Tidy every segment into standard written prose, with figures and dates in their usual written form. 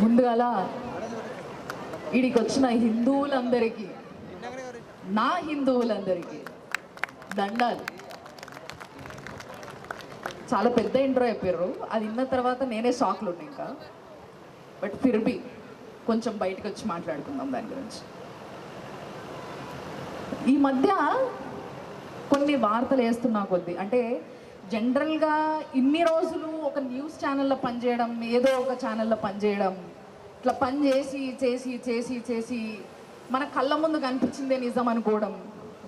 ముందుగాల ఈడికి వచ్చిన హిందువులందరికీ, నా హిందువులందరికీ దండాలు. చాలా పెద్ద ఇంట్రో చెప్పారు, అది విన్న తర్వాత నేనే షాక్లో ఉన్నా ఇంకా. బట్ ఫిర్బీ కొంచెం బయటకు వచ్చి మాట్లాడుకుందాం దాని గురించి. ఈ మధ్య కొన్ని వార్తలు వేస్తున్నా కొద్దీ, అంటే జనరల్గా ఇన్ని రోజులు ఒక న్యూస్ ఛానల్లో పనిచేయడం, ఏదో ఒక ఛానల్లో పనిచేయడం, ఇట్లా పని చేసి చేసి చేసి చేసి మన కళ్ళ ముందు కనిపించిందే నిజం అనుకోవడం,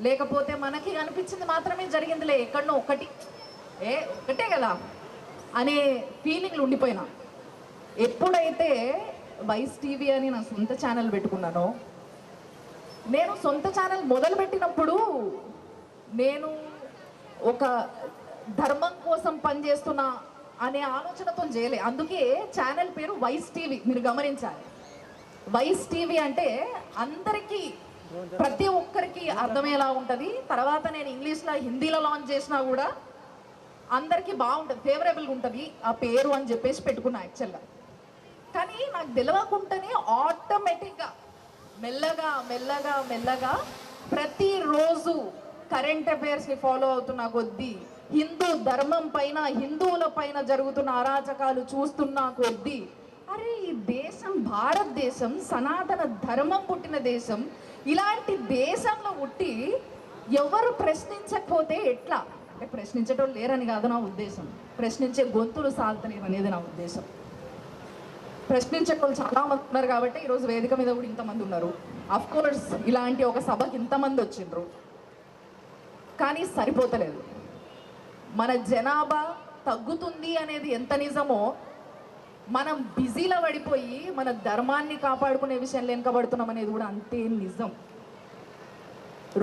లేకపోతే మనకి కనిపించింది మాత్రమే జరిగిందిలే, ఎక్కడనో ఒకటే కదా అనే ఫీలింగ్లు ఉండిపోయినా. ఎప్పుడైతే వైస్ టీవీ అని నా సొంత ఛానల్ పెట్టుకున్నానో, నేను సొంత ఛానల్ మొదలుపెట్టినప్పుడు నేను ఒక ధర్మం కోసం పనిచేస్తున్నా అనే ఆలోచనతో చేయలే. అందుకే ఛానల్ పేరు వైస్ టీవీ. మీరు గమనించాలి, వైస్ టీవీ అంటే అందరికీ, ప్రతి ఒక్కరికి అర్థమయ్యేలా ఉంటుంది. తర్వాత నేను ఇంగ్లీష్లో హిందీలో లాంచ్ చేసినా కూడా అందరికీ బాగుంటుంది, ఫేవరబుల్గా ఉంటుంది ఆ పేరు అని చెప్పేసి పెట్టుకున్నా యాక్చువల్గా. కానీ నాకు తెలియకుండానే ఆటోమేటిక్గా మెల్లగా మెల్లగా మెల్లగా ప్రతిరోజు కరెంట్ అఫైర్స్ని ఫాలో అవుతున్న కొద్దీ, హిందూ ధర్మం పైన, హిందువుల పైన జరుగుతున్న అరాచకాలు చూస్తున్న కొద్దీ, అరే ఈ దేశం భారతదేశం సనాతన ధర్మం పుట్టిన దేశం, ఇలాంటి దేశంలో పుట్టి ఎవరు ప్రశ్నించకపోతే ఎట్లా? అంటే ప్రశ్నించడం లేరని కాదు నా ఉద్దేశం, ప్రశ్నించే గొంతులు సాల్తలేరు అనేది నా ఉద్దేశం. ప్రశ్నించే వాళ్ళు చాలా మంది ఉన్నారు కాబట్టి ఈరోజు వేదిక మీద కూడా ఇంతమంది ఉన్నారు. అఫ్ కోర్స్ ఇలాంటి ఒక సభకి ఇంతమంది వచ్చిండ్రు, కానీ సరిపోతలేదు. మన జనాభా తగ్గుతుంది అనేది ఎంత నిజమో, మనం బిజీలో పడిపోయి మన ధర్మాన్ని కాపాడుకునే విషయంలో వెనుకబడుతున్నాం అనేది కూడా అంతే నిజం.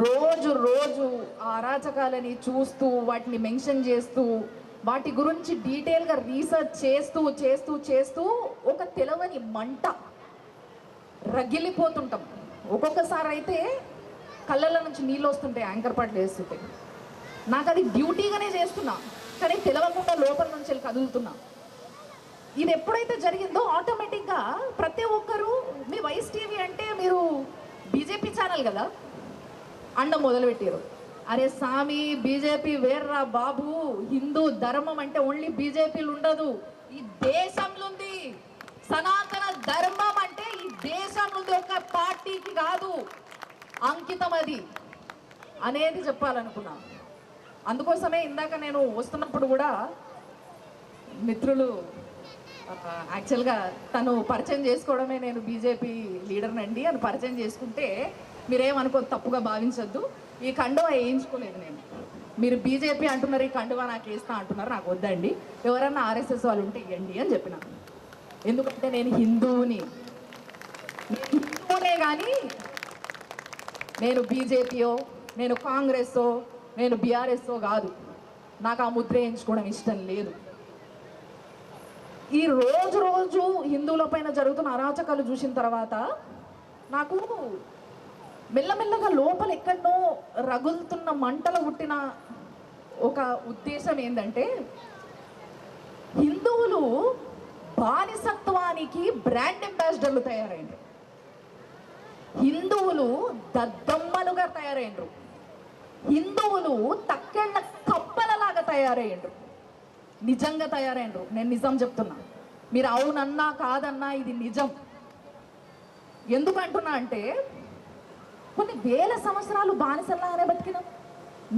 రోజు రోజు ఆ అరాచకాలని చూస్తూ, వాటిని మెన్షన్ చేస్తూ, వాటి గురించి డీటెయిల్గా రీసెర్చ్ చేస్తూ చేస్తూ చేస్తూ ఒక తెలవని మంట రగిలిపోతుంటాం. ఒక్కొక్కసారి అయితే కళ్ళల నుంచి నీళ్ళు వస్తుంటాయి యాంకర్ పాటలు వేస్తుంటే. నాకు అది డ్యూటీగానే చేస్తున్నా, కానీ తెలవకుండా లోపల నుంచి వెళ్ళి కదులుతున్నా. ఇది ఎప్పుడైతే జరిగిందో ఆటోమేటిక్గా ప్రతి ఒక్కరూ, మీ వైస్ టీవీ అంటే మీరు బీజేపీ ఛానల్ కదా అండ మొదలుపెట్టారు. అరే సామి, బీజేపీ వేర్రా బాబు, హిందూ ధర్మం అంటే ఓన్లీ బీజేపీలు ఉండదు, ఈ దేశంలో ఉంది. సనాతన ధర్మం అంటే ఈ దేశంలో ఉంది, ఒక పార్టీకి కాదు అంకితం అది అనేది చెప్పాలనుకున్నా. అందుకోసమే ఇందాక నేను వస్తున్నప్పుడు కూడా మిత్రులు యాక్చువల్గా తను పరిచయం చేసుకోవడమే, నేను బీజేపీ లీడర్నండి అని పరిచయం చేసుకుంటే, మీరేమనుకో తప్పుగా భావించద్దు, ఈ కండువా వేయించుకోలేదు నేను. మీరు బీజేపీ అంటున్నారు, ఈ కండువా నాకు వేస్తా అంటున్నారు, నాకు వద్దండి, ఎవరన్నా ఆర్ఎస్ఎస్ వాళ్ళు ఉంటే ఇవ్వండి అని చెప్పిన. ఎందుకంటే నేను హిందువునే కానీ నేను బీజేపీయో, నేను కాంగ్రెస్సో, నేను బీఆర్ఎస్ఓ కాదు. నాకు ఆ ముద్ర వేయించుకోవడం ఇష్టం లేదు. ఈ రోజు రోజు హిందువుల పైన జరుగుతున్న అరాచకాలు చూసిన తర్వాత నాకు మెల్లమెల్లగా లోపల ఎక్కడనో రగులుతున్న మంటలు పుట్టిన ఒక ఉద్దేశం ఏంటంటే, హిందువులు బానిసత్వానికి బ్రాండ్ అంబాసిడర్లు తయారైండ్రు, హిందువులు దద్దమ్మలుగా తయారైండ్రు, హిందువులు తక్కెళ్ళ కప్పలలాగా తయారయ్యిండ్రు. నిజంగా తయారైండ్రు. నేను నిజం చెప్తున్నా, మీరు అవునన్నా కాదన్నా ఇది నిజం. ఎందుకంటున్నా అంటే, కొన్ని వేల సంవత్సరాలు బానిసల్లాగానే బతికినాం.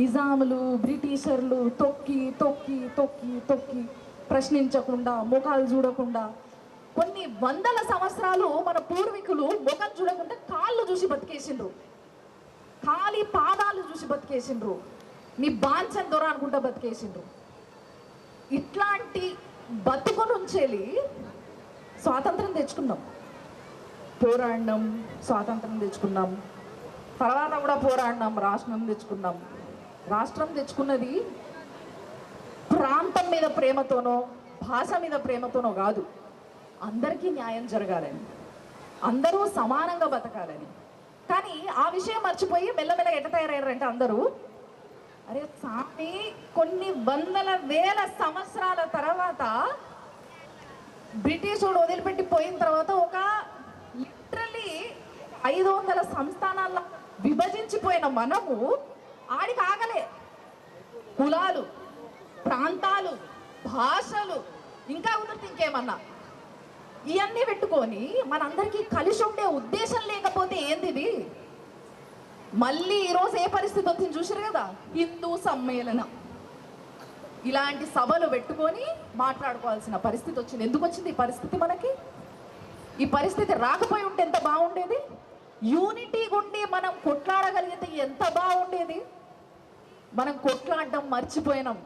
నిజాములు, బ్రిటిషర్లు తొక్కి తొక్కి తొక్కి తొక్కి ప్రశ్నించకుండా, ముఖాలు చూడకుండా, కొన్ని వందల సంవత్సరాలు మన పూర్వీకులు ముఖం చూడకుండా కాళ్ళు చూసి బతికేసిండ్రు, ఖాళీ పాదాలు చూసి బతికేసిండ్రు, నీ బాంచన్ దొర అనుకుంటా బతికేసిండ్రు. ఇట్లాంటి బతుకు నుంచెళ్ళి స్వాతంత్రం తెచ్చుకున్నాం, పోరాడినాం, స్వాతంత్రం తెచ్చుకున్నాం, తర్వాత కూడా పోరాడినాం, రాష్ట్రం తెచ్చుకున్నాం. రాష్ట్రం తెచ్చుకున్నది ప్రాంతం మీద ప్రేమతోనో, భాష మీద ప్రేమతోనో కాదు, అందరికీ న్యాయం జరగాలని, అందరూ సమానంగా బతకాలని. కానీ ఆ విషయం మర్చిపోయి మెల్లమెల్ల ఎట్ట తయారయ్యారంటే అందరూ, అరే స్వామి, కొన్ని వందల వేల సంవత్సరాల తర్వాత బ్రిటిష్ వాడు వదిలిపెట్టి పోయిన తర్వాత ఒక 500 సంస్థానాల్లో విభజించిపోయిన మనము ఆడికి ఆగలే. కులాలు, ప్రాంతాలు, భాషలు, ఇంకా కుదిరితే ఇంకేమన్నా ఇవన్నీ పెట్టుకొని మనందరికీ కలిసి ఉండే ఉద్దేశం లేకపోతే ఏంది ఇది? మళ్ళీ ఈరోజు ఏ పరిస్థితి వచ్చింది చూసారు కదా, హిందూ సమ్మేళనం ఇలాంటి సభలు పెట్టుకొని మాట్లాడుకోవాల్సిన పరిస్థితి వచ్చింది. ఎందుకు వచ్చింది ఈ పరిస్థితి మనకి? ఈ పరిస్థితి రాకపోయి ఉంటే ఎంత బాగుండేది? యూనిటీ గుండి మనం కొట్లాడగలిగితే ఎంత బాగుండేది? మనం కొట్లాడడం మర్చిపోయినాం.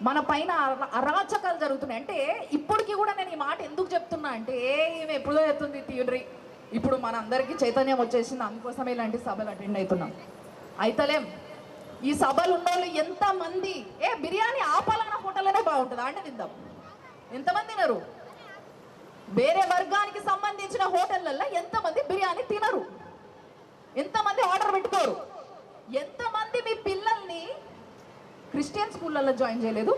మన పైన అరాచకాలు జరుగుతున్నాయి. అంటే ఇప్పటికీ కూడా నేను ఈ మాట ఎందుకు చెప్తున్నా అంటే, ఈమె ఎప్పుడో చెప్తుంది థియరీ, ఇప్పుడు మన అందరికీ చైతన్యం వచ్చేసింది, అందుకోసం ఇలాంటి సభలు అటెండ్ అవుతున్నాం. అయితలేం. ఈ సభలు ఉన్నోళ్ళు ఎంతమంది బిర్యానీ ఆపాలన్న హోటల్లోనే బాగుంటుంది అంటే తిందాం. ఎంతమంది తినరు? వేరే వర్గానికి సంబంధించిన హోటళ్ళల్లో ఎంతమంది బిర్యానీ తినరు? ఎంతమంది ఆర్డర్ పెట్టుకోరు? ఎంతమంది మీ పిల్లల్ని క్రిస్టియన్ స్కూళ్ళల్లో జాయిన్ చేయలేదు?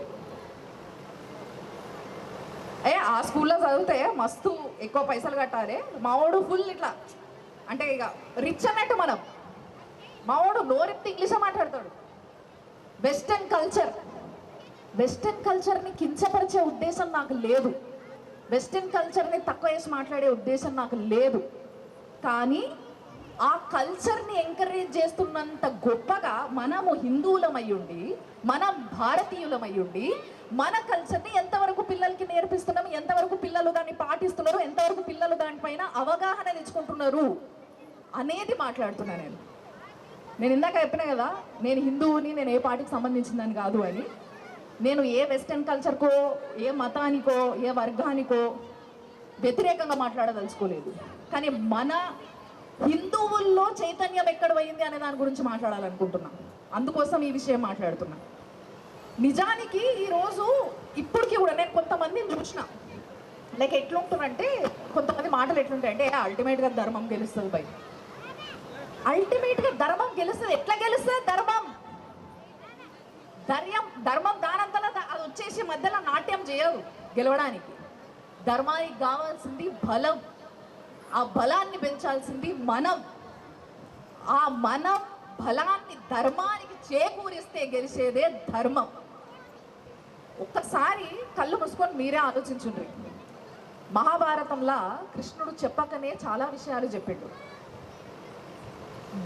ఆ స్కూల్లో చదివితే మస్తు ఎక్కువ పైసలు కట్టాలి, మావాడు ఫుల్ ఇట్లా అంటే ఇక రిచ్ అన్నట్టు. మనం మావాడు నోరెత్తి ఇంగ్లీషే మాట్లాడతాడు. వెస్టర్న్ కల్చర్ని కించపరిచే ఉద్దేశం నాకు లేదు. వెస్టర్న్ కల్చర్ని తక్కువ చేసి మాట్లాడే ఉద్దేశం నాకు లేదు. కానీ ఆ కల్చర్ని ఎంకరేజ్ చేస్తున్నంత గొప్పగా మనము హిందువులమయ్యుండి, మనం భారతీయులమయ్యుండి, మన కల్చర్ని ఎంతవరకు పిల్లలకి నేర్పిస్తున్నాం, ఎంతవరకు పిల్లలు దాన్ని పాటిస్తున్నారు, ఎంతవరకు పిల్లలు దానిపైన అవగాహన తెచ్చుకుంటున్నారు అనేది మాట్లాడుతున్నా. నేను ఇందాక చెప్పినా కదా, నేను హిందువుని, నేను ఏ పార్టీకి సంబంధించిందని కాదు అని. నేను ఏ వెస్టర్న్ కల్చర్కో, ఏ మతానికో, ఏ వర్గానికో వ్యతిరేకంగా మాట్లాడదలుచుకోలేదు. కానీ మన హిందువుల్లో చైతన్యం ఎక్కడ పోయింది అనే దాని గురించి మాట్లాడాలనుకుంటున్నా. అందుకోసం ఈ విషయం మాట్లాడుతున్నా. నిజానికి ఈరోజు ఇప్పటికీ కూడా నేను కొంతమందిని చూసిన, లైక్ ఎట్లుంటుందంటే, కొంతమంది మాటలు ఎట్లుంటాయంటే, అల్టిమేట్గా ధర్మం గెలుస్తుంది బై. అల్టిమేట్గా ధర్మం గెలుస్తుంది. ఎట్లా గెలుస్తుంది ధర్మం దానంతలా అది వచ్చేసి మధ్యలో నాట్యం చేయదు గెలవడానికి. ధర్మానికి కావాల్సింది బలం. ఆ బలాన్ని పెంచాల్సింది మనం. ఆ మనం బలాన్ని ధర్మానికి చేకూరిస్తే గెలిచేదే ధర్మం. ఒక్కసారి కళ్ళు మూసుకొని మీరే ఆలోచించుండ్రి. మహాభారతంలో కృష్ణుడు చెప్పకనే చాలా విషయాలు చెప్పిండు.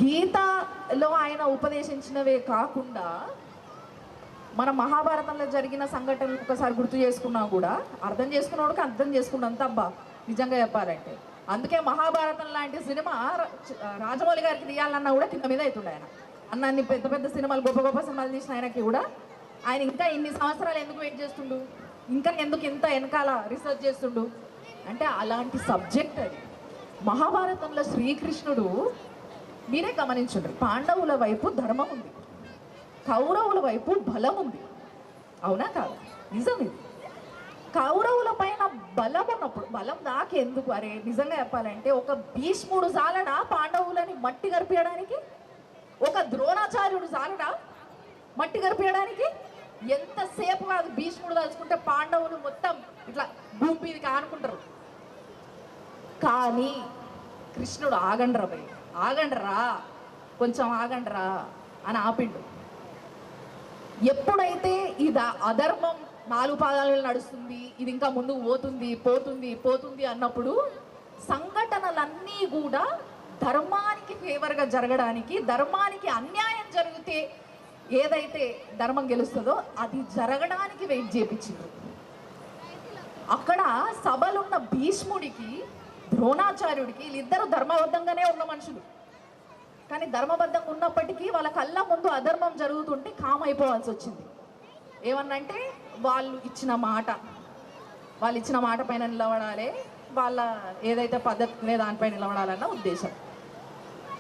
గీతలో ఆయన ఉపదేశించినవే కాకుండా మన మహాభారతంలో జరిగిన సంఘటనలు ఒకసారి గుర్తు చేసుకున్నా కూడా అర్థం చేసుకున్నవాడికి అర్థం చేసుకున్నంత అబ్బా నిజంగా చెప్పాలంటే. అందుకే మహాభారతం లాంటి సినిమా రాజమౌళి గారికి తీయాలన్నా కూడా కింద మీద అవుతుండే. ఆయన అన్ని పెద్ద పెద్ద సినిమాలు, గొప్ప గొప్ప సినిమాలు తీసిన ఆయనకి కూడా ఆయన ఇంకా ఇన్ని సంవత్సరాలు ఎందుకు వెయిట్ చేస్తుండు, ఇంకా ఎందుకు ఇంత వెనకాల రీసెర్చ్ చేస్తుండు అంటే అలాంటి సబ్జెక్ట్ అది. మహాభారతంలో శ్రీకృష్ణుడు మీరే గమనించండి, పాండవుల వైపు ధర్మం ఉంది, కౌరవుల వైపు బలం ఉంది. అవునా కాదు? నిజం ఇది. కౌరవుల పైన బలం ఉన్నప్పుడు, బలం దాకెందుకు అరే నిజంగా చెప్పాలంటే, ఒక భీష్ముడు జాలడా పాండవులని మట్టి గరిపించడానికి? ఒక ద్రోణాచార్యుడు జాలడా మట్టి గరిపించడానికి? ఎంతసేపు కాదు భీష్ముడు తలుచుకుంటే పాండవులు మొత్తం ఇట్లా భూమి మీదకి ఆనుకుంటారు. కానీ కృష్ణుడు ఆగండ్రా భయ్, ఆగండ్రా, కొంచెం ఆగండ్రా అని ఆపిండు. ఎప్పుడైతే ఇది అధర్మం 4 పాదాల నడుస్తుంది, ఇది ఇంకా ముందుకు పోతుంది అన్నప్పుడు సంఘటనలన్నీ కూడా ధర్మానికి ఫేవర్గా జరగడానికి, ధర్మానికి అన్యాయం జరిగితే ఏదైతే ధర్మం గెలుస్తుందో అది జరగడానికి వెయిట్ చేయించింది. అక్కడ సభలున్న భీష్ముడికి, ద్రోణాచార్యుడికి వీళ్ళిద్దరూ ధర్మబద్ధంగానే ఉన్న మనుషులు. కానీ ధర్మబద్ధంగా ఉన్నప్పటికీ వాళ్ళ కళ్ళ ముందు అధర్మం జరుగుతుంటే కామ్ అయిపోవాల్సి వచ్చింది. ఏమన్నంటే వాళ్ళు ఇచ్చిన మాట పైన నిలబడాలి, వాళ్ళ ఏదైతే పద్ధతి దానిపైన నిలబడాలన్న ఉద్దేశం.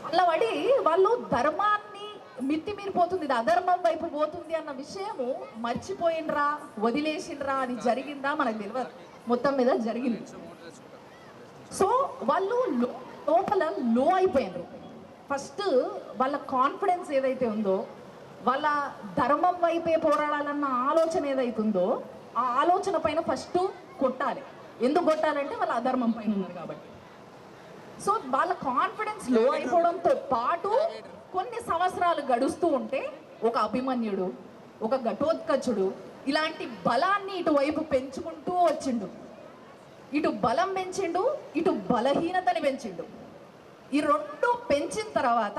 అలా పడి వాళ్ళు ధర్మాన్ని మితిమీరిపోతుంది, ఇది అధర్మం వైపు పోతుంది అన్న విషయము మర్చిపోయినరా, వదిలేసిండ్రా, అది జరిగిందా మనకు తెలియదు. మొత్తం మీద జరిగింది. సో వాళ్ళు లోపల లో అయిపోయినారు. ఫస్ట్ వాళ్ళ కాన్ఫిడెన్స్ ఏదైతే ఉందో, వాళ్ళ ధర్మం వైపే పోరాడాలన్న ఆలోచన ఏదైతుందో ఆ ఆలోచన పైన ఫస్ట్ కొట్టాలి. ఎందుకు కొట్టాలంటే వాళ్ళ అధర్మం పైన ఉన్నారు కాబట్టి. సో వాళ్ళ కాన్ఫిడెన్స్ లో అయిపోవడంతో పాటు కొన్ని సంవత్సరాలు గడుస్తూ ఉంటే ఒక అభిమన్యుడు, ఒక ఘటోత్కచుడు ఇలాంటి బలాన్ని ఇటువైపు పెంచుకుంటూ వచ్చిండు. ఇటు బలం పెంచిండు, ఇటు బలహీనతని పెంచిండు. ఈ రెండు పెంచిన తర్వాత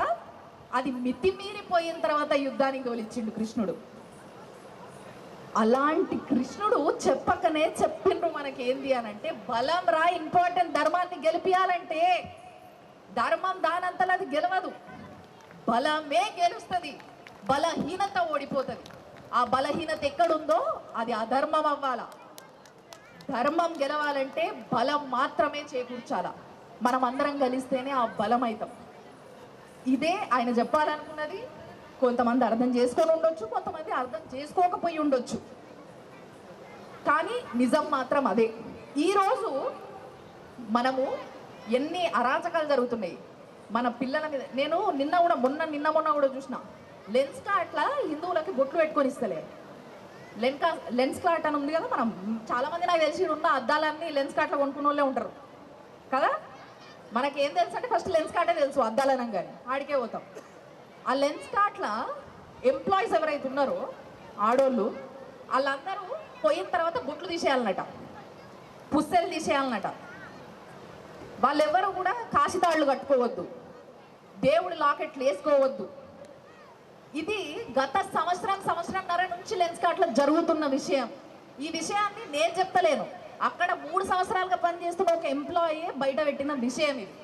అది మితిమీరిపోయిన తర్వాత యుద్ధానికి తోలిచ్చిండు కృష్ణుడు. అలాంటి కృష్ణుడు చెప్పకనే చెప్పిండ్రు మనకేంది అని అంటే, బలం రా ఇంపార్టెంట్, ధర్మాన్ని గెలిపియాలంటే ధర్మం దానంతలో అది గెలవదు, బలమే గెలుస్తుంది, బలహీనత ఓడిపోతుంది. ఆ బలహీనత ఎక్కడుందో అది అధర్మం అవ్వాలా. ధర్మం గెలవాలంటే బలం మాత్రమే చేకూర్చాలా. మనం అందరం కలిస్తేనే ఆ బలం అవుతాం. ఇదే ఆయన చెప్పాలనుకున్నది. కొంతమంది అర్థం చేసుకొని ఉండొచ్చు, కొంతమంది అర్థం చేసుకోకపోయి ఉండొచ్చు, కానీ నిజం మాత్రం అదే. ఈరోజు మనము ఎన్ని అరాచకాలు జరుగుతున్నాయి మన పిల్లల మీద. నేను నిన్న మొన్న కూడా చూసిన, లెన్స్ కార్ట్లా హిందువులకి బొట్లు పెట్టుకొని ఇస్తలేరు. లెన్స్ కార్ట్ అని ఉంది కదా, మనం చాలామంది నాకు తెలిసి ఉన్న అద్దాలన్నీ లెన్స్ కార్ట్లో కొనుక్కున్న వాళ్ళే ఉంటారు కదా. మనకేం తెలుసు అంటే ఫస్ట్ లెన్స్ కార్టే తెలుసు, అద్దాలనంగానే ఆడికే పోతాం. ఆ లెన్స్ కార్ట్లా ఎంప్లాయీస్ ఎవరైతే ఉన్నారో ఆడోళ్ళు, వాళ్ళందరూ పోయిన తర్వాత బొట్లు తీసేయాలన్నట, పుస్తెలు తీసేయాలన్నట. వాళ్ళెవరు కూడా కాశీతాళ్ళు కట్టుకోవద్దు, దేవుడి లాకెట్లు వేసుకోవద్దు. ఇది గత సంవత్సరంన్నర నుంచి లెన్స్ కార్ట్లో జరుగుతున్న విషయం. ఈ విషయాన్ని నేను చెప్తలేను, అక్కడ 3 సంవత్సరాలుగా పనిచేస్తున్న ఒక ఎంప్లాయీ బయట పెట్టిన విషయం ఇది.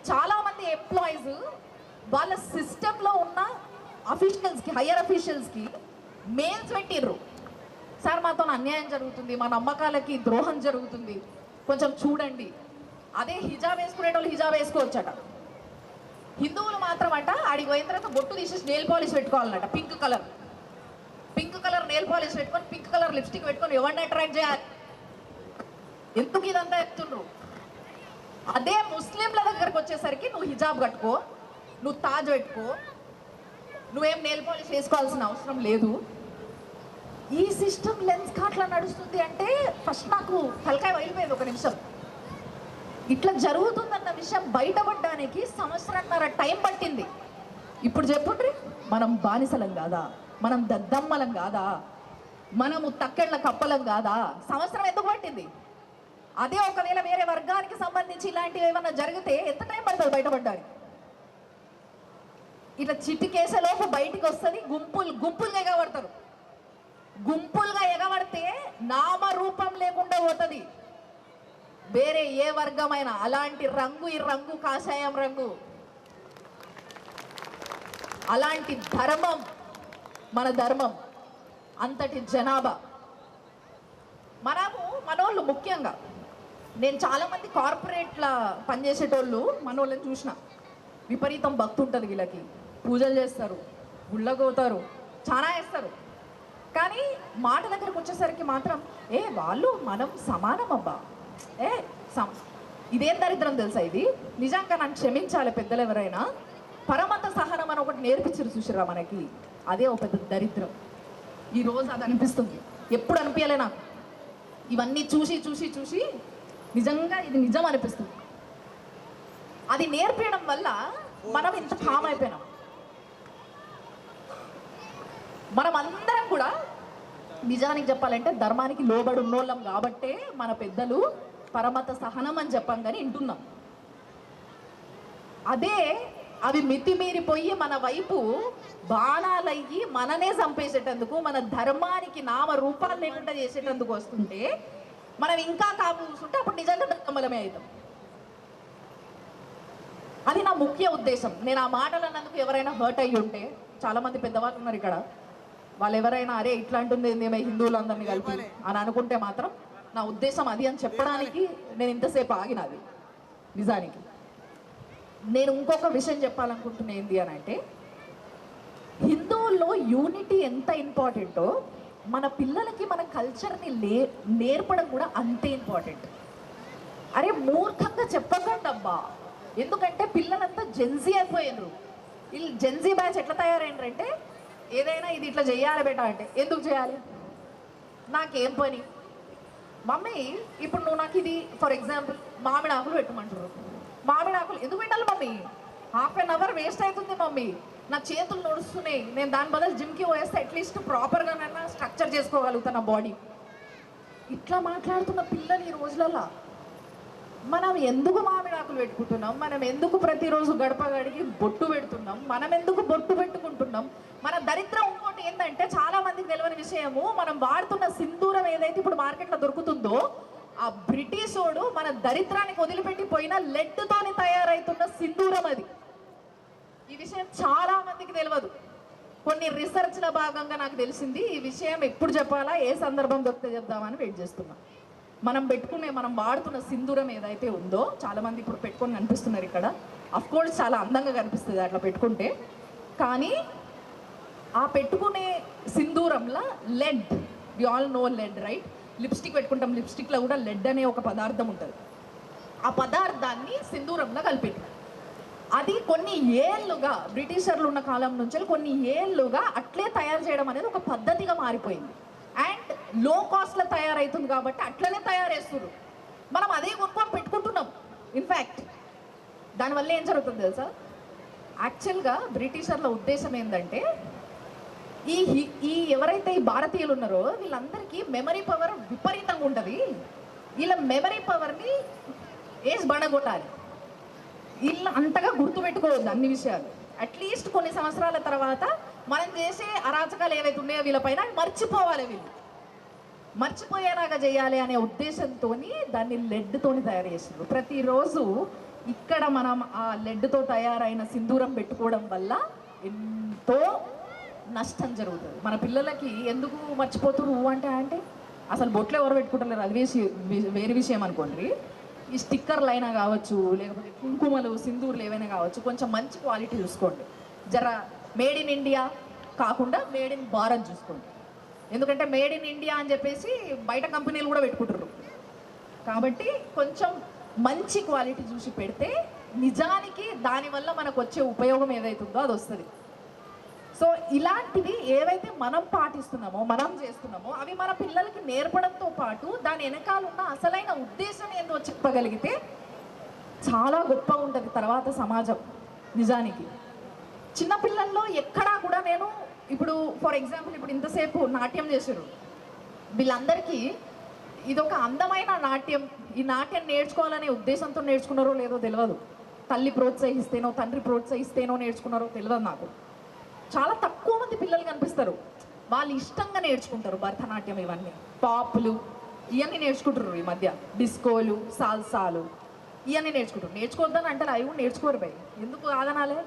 చాలామంది ఎంప్లాయీస్ వాళ్ళ సిస్టంలో ఉన్న అఫీషియల్స్కి, హయ్యర్ అఫీషియల్స్కి మెయిల్స్ పెట్టిర్రు, సార్ మాతో అన్యాయం జరుగుతుంది, మా నమ్మకాలకి ద్రోహం జరుగుతుంది, కొంచెం చూడండి. అదే హిజాబ్ వేసుకునేటోళ్ళు హిజాబ్ వేసుకోవచ్చట, హిందువులు మాత్రం అట ఆడికి పోయిన తర్వాత బొట్టు తీసేసి నెయిల్ పాలిష్ పెట్టుకోవాలన్నట, పింక్ కలర్ నెయిల్ పాలిష్ పెట్టుకొని, పింక్ కలర్ లిప్స్టిక్ పెట్టుకొని ఎవరిని అట్రాక్ట్ చేయాలి. ఎందుకు ఇదంతా చెప్తుండ్రు? అదే ముస్లింల దగ్గరకు వచ్చేసరికి నువ్వు హిజాబ్ కట్టుకో, నువ్వు తాజ్ పెట్టుకో, నువ్వేం నెయిల్ పాలిష్ వేసుకోవాల్సిన అవసరం లేదు. ఈ సిస్టమ్ లెన్స్ కార్ట్లా నడుస్తుంది అంటే ఫస్ట్ నాకు తలకాయ వైలిపోయింది ఒక నిమిషం. ఇట్లా జరుగుతుందన్న విషయం బయటపడడానికి 1.5 సంవత్సరాల టైం పట్టింది. ఇప్పుడు చెప్పుండ్రి, మనం బానిసలం కాదా, మనం దద్దమ్మలం కాదా, మనము తక్కెళ్ళ కప్పలం కాదా? 1 సంవత్సరం ఎందుకు పట్టింది? అదే ఒకవేళ వేరే వర్గానికి సంబంధించి ఇలాంటివి ఏమన్నా జరిగితే ఎంత టైం పడుతుంది బయటపడడానికి? ఇట్లా చిటికేసేలోపు బయటికి వస్తుంది, గుంపులుగా ఎగబడతారు. గుంపులుగా ఎగబడితే నామరూపం లేకుండా పోతుంది. వేరే ఏ వర్గమైన అలాంటి రంగు, ఈ రంగు కాషాయం రంగు, అలాంటి ధర్మం మన ధర్మం, అంతటి జనాభా. మనోళ్ళు ముఖ్యంగా, నేను చాలామంది కార్పొరేట్ల పనిచేసేటోళ్ళు మనోళ్ళని చూసిన, విపరీతం భక్తి ఉంటుంది వీళ్ళకి, పూజలు చేస్తారు, గుళ్ళగోతారు, చాలా వేస్తారు. కానీ మాట దగ్గరకు వచ్చేసరికి మాత్రం వాళ్ళు మనం సమానం అబ్బా, ఇదేం దరిద్రం తెలుసా ఇది? నిజంగా నన్ను క్షమించాలి పెద్దలు ఎవరైనా, పరమత సహనం అని ఒకటి నేర్పించారు చూసిరా మనకి, అదే ఒక పెద్ద దరిద్రం. ఈరోజు అది అనిపిస్తుంది, ఎప్పుడు అనిపించలే నాకు. ఇవన్నీ చూసి నిజంగా ఇది నిజం అనిపిస్తుంది. అది నేర్పించడం వల్ల మనం ఇంత కామ్ అయిపోయినాం. మనం అందరం కూడా నిజానికి చెప్పాలంటే ధర్మానికి లోబడి ఉన్నోళ్ళం కాబట్టే మన పెద్దలు పరమత సహనం అని చెప్పాం కానీ వింటున్నాం. అదే అవి మితిమీరిపోయి మన వైపు బాణాలయ్యి మననే చంపేసేటందుకు, మన ధర్మానికి నామ రూపాలు లేకుండా చేసేటందుకు వస్తుంటే మనం ఇంకా కాపు చూస్తుంటే అప్పుడు నిజంగా దమ్మలమే అవుతాం. అది నా ముఖ్య ఉద్దేశం. నేను ఆ మాటలు అన్నందుకు ఎవరైనా హర్ట్ అయ్యి ఉంటే, చాలామంది పెద్దవాళ్ళు ఉన్నారు ఇక్కడ, వాళ్ళు ఎవరైనా అరే ఇట్లాంటుంది ఏమో హిందువులందరినీ కలిపి అని అనుకుంటే మాత్రం నా ఉద్దేశం అది అని చెప్పడానికి నేను ఇంతసేపు ఆగినది. నిజానికి నేను ఇంకొక విషయం చెప్పాలనుకుంటున్నా ఏంటి అని అంటే, హిందువుల్లో యూనిటీ ఎంత ఇంపార్టెంటో మన పిల్లలకి మన కల్చర్ని నేర్పడం కూడా అంతే ఇంపార్టెంట్. అరే మూర్ఖంగా చెప్పకండి అబ్బా, ఎందుకంటే పిల్లలంతా జెన్జీ అయిపోయారు. వీళ్ళు జెన్జీ బ్యాచ్ ఎట్లా తయారైండ్రంటే, ఏదైనా ఇది ఇట్లా చేయాలి బేటా అంటే ఎందుకు చేయాలి, నాకేం పని మమ్మీ, ఇప్పుడు నువ్వు నాకు ఇది ఫర్ ఎగ్జాంపుల్ మామిడి ఆకులు పెట్టమంటారు, మామిడాకులు ఎందుకు పెట్టాలి mummy? Half an hour waste అవుతుంది మమ్మీ, నా చేతులు నడుస్తున్నాయి, నేను దాని బదులు జిమ్కి పోయేస్తే అట్లీస్ట్ ప్రాపర్గానైనా స్ట్రక్చర్ చేసుకోగలుగుతాను నా బాడీ. ఇట్లా మాట్లాడుతున్న పిల్లలు ఈ రోజులలో మనం ఎందుకు మామిడాకులు పెట్టుకుంటున్నాం? మనం ఎందుకు ప్రతిరోజు గడప గడికి బొట్టు పెడుతున్నాం? మనం ఎందుకు బొట్టు పెట్టుకుంటున్నాం? మన దరిద్రం ఇంకోటి ఏంటంటే, చాలా మందికి తెలియని విషయము, మనం వాడుతున్న సింధూరం ఏదైతే ఇప్పుడు మార్కెట్లో దొరుకుతుందో, ఆ బ్రిటిషోడు మన దరిద్రానికి వదిలిపెట్టి పోయిన లెడ్తోని తయారైతున్న సింధూరం అది. ఈ విషయం చాలా మందికి తెలియదు. కొన్ని రీసెర్చ్ల భాగంగా నాకు తెలిసింది. ఈ విషయం ఎప్పుడు చెప్పాలా, ఏ సందర్భం దొరికితే చెప్దామని వెయిట్ చేస్తున్నా. మనం వాడుతున్న సింధూరం ఏదైతే ఉందో, చాలా మంది ఇప్పుడు పెట్టుకొని కనిపిస్తున్నారు ఇక్కడ. అఫ్ కోర్స్ చాలా అందంగా కనిపిస్తుంది అట్లా పెట్టుకుంటే, కానీ ఆ పెట్టుకునే సింధూరంలో lead, we all know lead right? Lipstick పెట్టుకుంటాం, లిప్స్టిక్లో కూడా లెడ్ అనే ఒక పదార్థం ఉంటుంది. ఆ పదార్థాన్ని సింధూరంలో కలిపెట్టారు. అది కొన్ని ఏళ్ళుగా, బ్రిటిషర్లు ఉన్న కాలం నుంచి కొన్ని ఏళ్ళుగా అట్లే తయారు చేయడం అనేది ఒక పద్ధతిగా మారిపోయింది. అండ్ లో కాస్ట్లో తయారవుతుంది కాబట్టి అట్లనే తయారేస్తున్నారు. మనం అదే కొనుక్కొని పెట్టుకుంటున్నాం. ఇన్ఫ్యాక్ట్ దానివల్ల ఏం జరుగుతుంది తెలుసా? యాక్చువల్గా బ్రిటిషర్ల ఉద్దేశం ఏంటంటే, ఈ ఎవరైతే ఈ భారతీయులు ఉన్నారో వీళ్ళందరికీ మెమరీ పవర్ విపరీతంగా ఉంటుంది. వీళ్ళ మెమరీ పవర్ని వేసి బండగొట్టాలి. వీళ్ళు అంతగా గుర్తుపెట్టుకోవద్దు అన్ని విషయాలు. అట్లీస్ట్ కొన్ని సంవత్సరాల తర్వాత మనం చేసే అరాచకాలు ఏవైతే ఉన్నాయో వీళ్ళపైన మర్చిపోవాలి. వీళ్ళు మర్చిపోయేలాగా చేయాలి అనే ఉద్దేశంతో దాన్ని లెడ్తోని తయారు చేస్తున్నారు. ప్రతిరోజు ఇక్కడ మనం ఆ లెడ్తో తయారైన సింధూరం పెట్టుకోవడం వల్ల ఎంతో నష్టం జరుగుతుంది. మన పిల్లలకి ఎందుకు మర్చిపోతున్నారు అంటే అసలు బొట్లు ఎవరు పెట్టుకుంటలేరు, అది వేరే విషయం అనుకోండి. ఈ స్టిక్కర్లు అయినా కావచ్చు, లేకపోతే కుంకుమలు, సింధూర్లు ఏవైనా కావచ్చు, కొంచెం మంచి క్వాలిటీ చూసుకోండి. జర మేడ్ ఇన్ ఇండియా కాకుండా మేడ్ ఇన్ భారత్ చూసుకోండి. ఎందుకంటే మేడ్ ఇన్ ఇండియా అని చెప్పేసి బయట కంపెనీలు కూడా పెట్టుకుంటారు. కాబట్టి కొంచెం మంచి క్వాలిటీ చూసి పెడితే నిజానికి దానివల్ల మనకు వచ్చే ఉపయోగం ఏదైతుందో అది వస్తుంది. సో ఇలాంటివి ఏవైతే మనం పాటిస్తున్నామో, మనం చేస్తున్నామో, అవి మన పిల్లలకి నేర్పడంతో పాటు దాని వెనకాల ఉన్న అసలైన ఉద్దేశం ఏందో చెప్పగలిగితే చాలా గొప్పగా ఉంటుంది తర్వాత సమాజం. నిజానికి చిన్నపిల్లల్లో ఎక్కడా కూడా నేను ఇప్పుడు ఫర్ ఎగ్జాంపుల్ ఇప్పుడు ఇంతసేపు నాట్యం చేశారు, వీళ్ళందరికీ ఇదొక అందమైన నాట్యం. ఈ నాట్యం నేర్చుకోవాలనే ఉద్దేశంతో నేర్చుకున్నారో లేదో తెలియదు. తల్లి ప్రోత్సహిస్తేనో తండ్రి ప్రోత్సహిస్తేనో నేర్చుకున్నారో తెలియదు నాకు. చాలా తక్కువ మంది పిల్లలు కనిపిస్తారు వాళ్ళు ఇష్టంగా నేర్చుకుంటారు. భరతనాట్యం, ఇవన్నీ పాపులు ఇవన్నీ నేర్చుకుంటారు ఈ మధ్య. డిస్కోలు, సాల్సాలు ఇవన్నీ నేర్చుకుంటారు. నేర్చుకోవద్దని అంటారు, అవి కూడా నేర్చుకోరు భయ్. ఎందుకు కాదనాలే?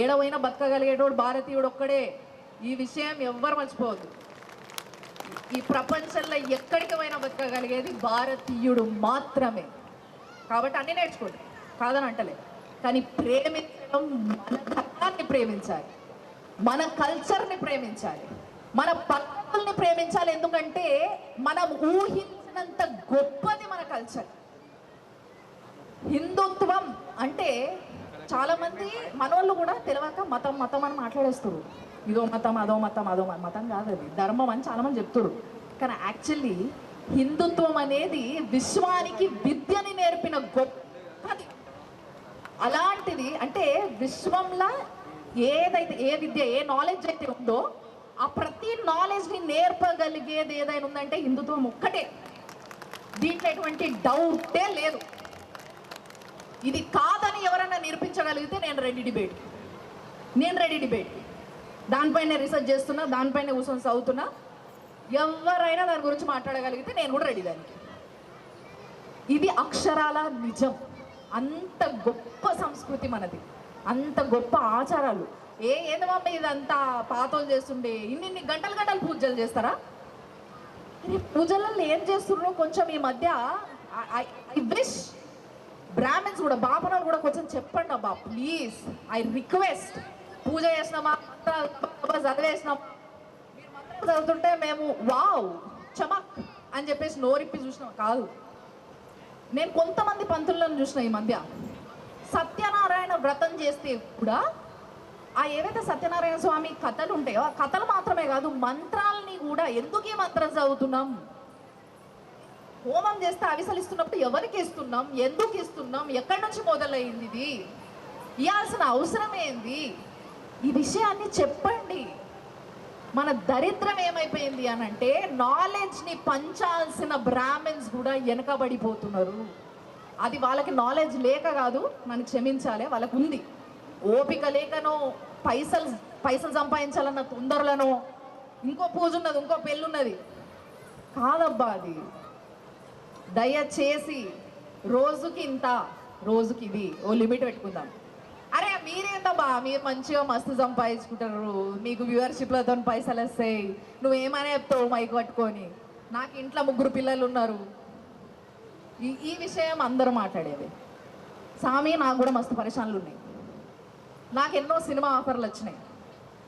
ఏడవైనా బతకగలిగేటోడు భారతీయుడు ఒక్కడే. ఈ విషయం ఎవ్వరు మర్చిపోవద్దు. ఈ ప్రపంచంలో ఎక్కడికి పోయినా బతకగలిగేది భారతీయుడు మాత్రమే. కాబట్టి అన్నీ నేర్చుకోండి, కాదని అంటలే. కానీ ప్రేమించడం, మన ధర్మాన్ని ప్రేమించాలి, మన కల్చర్ని ప్రేమించాలి, మన పద్ధతుల్ని ప్రేమించాలి. ఎందుకంటే మనం ఊహించినంత గొప్పది మన కల్చర్. హిందుత్వం అంటే చాలామంది మనోళ్ళు కూడా తెలియక మతం మతం అని మాట్లాడేస్తారు. ఇదో మతం, అదో మతం, అదో మతం కాదు, అది ధర్మం అని చాలామంది చెప్తారు. కానీ యాక్చువల్లీ హిందుత్వం అనేది విశ్వానికి విద్యని నేర్పిన గొప్పది. అలాంటిది అంటే విశ్వంలో ఏదైతే, ఏ విద్య, ఏ నాలెడ్జ్ అయితే ఉందో ఆ ప్రతి నాలెడ్జ్ని నేర్పగలిగేది ఏదైనా ఉందంటే హిందుత్వం ఒక్కటే. దీంట్లో ఎటువంటి డౌటే లేదు. ఇది కాదని ఎవరన్నా నిరూపించగలిగితే నేను రెడీ డిబేట్. దానిపైన రీసెర్చ్ చేస్తున్నా, దానిపైన కూర్చొని చదువుతున్నా. ఎవరైనా దాని గురించి మాట్లాడగలిగితే నేను కూడా రెడీ దానికి. ఇది అక్షరాల నిజం. అంత గొప్ప సంస్కృతి మనది, అంత గొప్ప ఆచారాలు. ఏదో మమ్మీ ఇదంతా పాతోలు చేస్తుండే ఇన్ని గంటలు పూజలు చేస్తారా? పూజలలో ఏం చేస్తున్నారో కొంచెం ఈ మధ్య ఐ విష్ బ్రాహ్మణ్స్ కూడా, బాపనాలు కూడా కొంచెం చెప్పండి అబ్బా ప్లీజ్, ఐ రిక్వెస్ట్. పూజ చేసినామా, చదివేసినామా, మీరు మంత్రాలు చదువుతుంటే మేము వావ్ చమక్ అని చెప్పేసి నోరిప్పి చూసినాం కాదు. నేను కొంతమంది పంతులను చూసిన ఈ మధ్య సత్యనారాయణ వ్రతం చేస్తే కూడా ఆ ఏవైతే సత్యనారాయణ స్వామి కథలు ఉంటాయో ఆ కథలు మాత్రమే కాదు, మంత్రాలని కూడా. ఎందుకు ఈ మంత్రం చదువుతున్నాం? హోమం చేస్తే అవిసలు ఇస్తున్నప్పుడు ఎవరికి ఇస్తున్నాం, ఎందుకు ఇస్తున్నాం, ఎక్కడి నుంచి మొదలైంది ఇది, ఇవ్వాల్సిన అవసరం ఏంది, ఈ విషయాన్ని చెప్పండి. మన దరిద్రం ఏమైపోయింది అని అంటే నాలెడ్జ్ని పంచాల్సిన బ్రాహ్మిన్స్ కూడా వెనకబడిపోతున్నారు. అది వాళ్ళకి నాలెడ్జ్ లేక కాదు, మనకి క్షమించాలి, వాళ్ళకు ఉంది. ఓపిక లేకనో పైసలు సంపాదించాలన్న తొందరలను ఇంకో పూజ ఉన్నది, ఇంకో పెళ్ళున్నది కాదబ్బా. అది దయచేసి రోజుకి ఇంత, రోజుకి ఇది, ఓ లిమిట్ పెట్టుకుందాం. అరే మీరేందబ్బా, మీరు మంచిగా మస్తు సంపాదించుకుంటారు, మీకు వ్యూవర్షిప్లతో పైసలు వస్తాయి, నువ్వేమనే చెప్తావు మైక్ పట్టుకొని. నాకు ఇంట్లో 3 పిల్లలు ఉన్నారు. ఈ విషయం అందరూ మాట్లాడేది. సామి నాకు కూడా మస్తు పరిశానలు ఉన్నాయి. నాకు ఎన్నో సినిమా ఆఫర్లు వచ్చినాయి,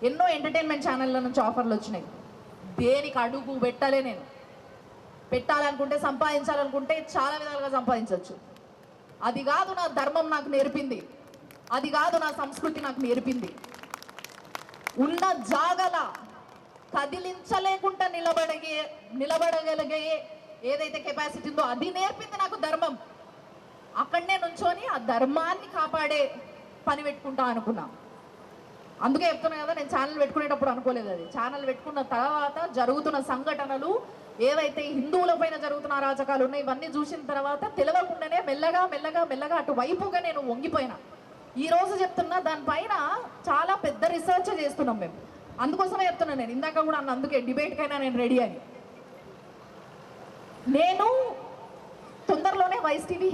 ఎన్నో ఎంటర్టైన్మెంట్ ఛానళ్ళ నుంచి ఆఫర్లు వచ్చినాయి. దేనికి అడుగు పెట్టాలే. నేను పెట్టాలనుకుంటే, సంపాదించాలనుకుంటే చాలా విధాలుగా సంపాదించవచ్చు. అది కాదు నా ధర్మం నాకు నేర్పింది, అది కాదు నా సంస్కృతి నాకు నేర్పింది. ఉన్న జాగల కదిలించలేకుండా నిలబడగలిగే ఏదైతే కెపాసిటీ ఉందో అది నేర్పింది నాకు ధర్మం. అక్కడనే నుంచొని ఆ ధర్మాన్ని కాపాడే పని పెట్టుకుంటా అనుకున్నా. అందుకే చెప్తున్నా కదా, నేను ఛానల్ పెట్టుకునేటప్పుడు అనుకోలేదు. అది ఛానల్ పెట్టుకున్న తర్వాత జరుగుతున్న సంఘటనలు ఏవైతే హిందువుల పైన జరుగుతున్న అరాచకాలు ఉన్నాయి, ఇవన్నీ చూసిన తర్వాత తెలియకుండానే మెల్లగా మెల్లగా మెల్లగా అటువైపుగా నేను వంగిపోయినా. ఈ రోజు చెప్తున్నా, దానిపైన చాలా పెద్ద రీసెర్చ్ చేస్తున్నాం మేము. అందుకోసమే చెప్తున్నాను నేను, ఇందాక కూడా అన్న, అందుకే డిబేట్కైనా నేను రెడీ అని. నేను తొందరలోనే వైస్ టీవీ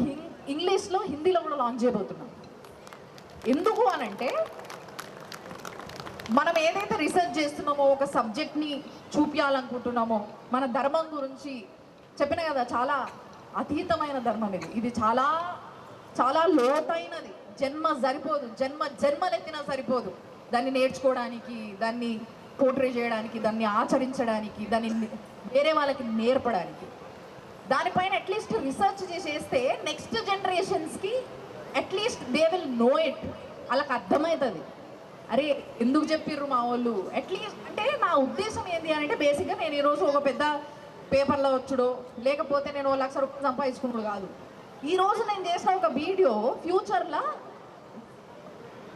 ఇంగ్లీష్లో, హిందీలో కూడా లాంచ్ చేయబోతున్నాను. ఎందుకు అనంటే, మనం ఏదైతే రీసెర్చ్ చేస్తున్నామో, ఒక సబ్జెక్ట్ని చూపించాలనుకుంటున్నామో, మన ధర్మం గురించి చెప్పిన కదా, చాలా అతీతమైన ధర్మం ఇది. ఇది చాలా చాలా లోతైనది. జన్మ సరిపోదు, జన్మలెత్తినా సరిపోదు దాన్ని నేర్చుకోవడానికి, దాన్ని పోర్ట్రే చేయడానికి, దాన్ని ఆచరించడానికి, దాన్ని వేరే వాళ్ళకి నేర్పడానికి. దానిపైన అట్లీస్ట్ రీసెర్చ్ చేసేస్తే నెక్స్ట్ జనరేషన్స్కి at least they will know it. వాళ్ళకి అర్థమవుతుంది, అరే ఎందుకు చెప్పిర్రు మా వాళ్ళు. అట్లీస్ట్ అంటే నా ఉద్దేశం ఏంటి అని అంటే, బేసిక్గా నేను ఈరోజు ఒక పెద్ద పేపర్లో వచ్చుడో, లేకపోతే నేను 1 లక్ష రూపాయలు సంపాదించుకున్నాడు కాదు. ఈరోజు నేను చేసిన ఒక వీడియో ఫ్యూచర్లో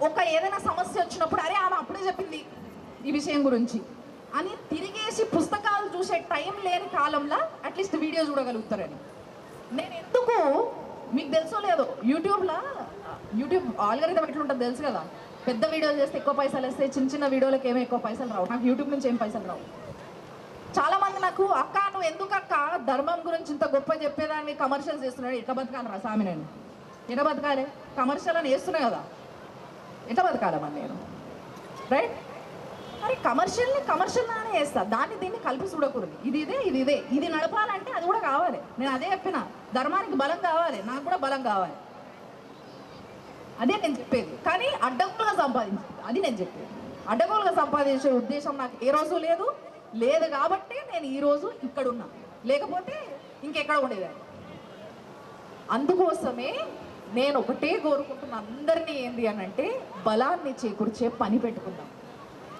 ఒక ఏదైనా సమస్య వచ్చినప్పుడు, అరే ఆమె అప్పుడే చెప్పింది ఈ విషయం గురించి అని తిరిగేసి పుస్తకాలు చూసే టైం లేని కాలంలో అట్లీస్ట్ వీడియో చూడగలుగుతారని. నేను ఎందుకు, మీకు తెలుసో లేదో, యూట్యూబ్ ఆల్గరిథం ఎట్లుంటుంది తెలుసు కదా. పెద్ద వీడియోలు చేస్తే ఎక్కువ పైసలు వస్తాయి, చిన్న చిన్న వీడియోలకు ఏమీ ఎక్కువ పైసలు రావు. నాకు యూట్యూబ్ నుంచి ఏం పైసలు రావు. చాలామంది నాకు, అక్క నువ్వు ఎందుకు అక్క ధర్మం గురించి ఇంత గొప్ప చెప్పేదాన్ని కమర్షియల్స్ చేస్తున్నాడు, ఎట్లా బతకాలి రా సామి, నేను ఎట్లా బతకాలి, కమర్షియల్ అని వేస్తున్నా కదా, ఎట్లా బతకాలమ్మా నేను, రైట్? మరి కమర్షియల్ అని వేస్తా, దాన్ని దీన్ని కలిపి చూడకూడదు. ఇది నడపాలంటే అది కూడా కావాలి. నేను అదే చెప్పిన, ధర్మానికి బలం కావాలి, నాకు కూడా బలం కావాలి. అదే నేను చెప్పేది. కానీ అడ్డగోలుగా సంపాదించింది, అది నేను చెప్పేది. అడ్డగోలుగా సంపాదించే ఉద్దేశం నాకు ఏ రోజు లేదు కాబట్టి నేను ఈరోజు ఇక్కడ ఉన్నా, లేకపోతే ఇంకెక్కడ ఉండేదాన్ని. అందుకోసమే నేను ఒకటే కోరుకుంటున్న అందరినీ ఏంది అని అంటే, బలాన్ని చేకూర్చే పని పెట్టుకుందాం.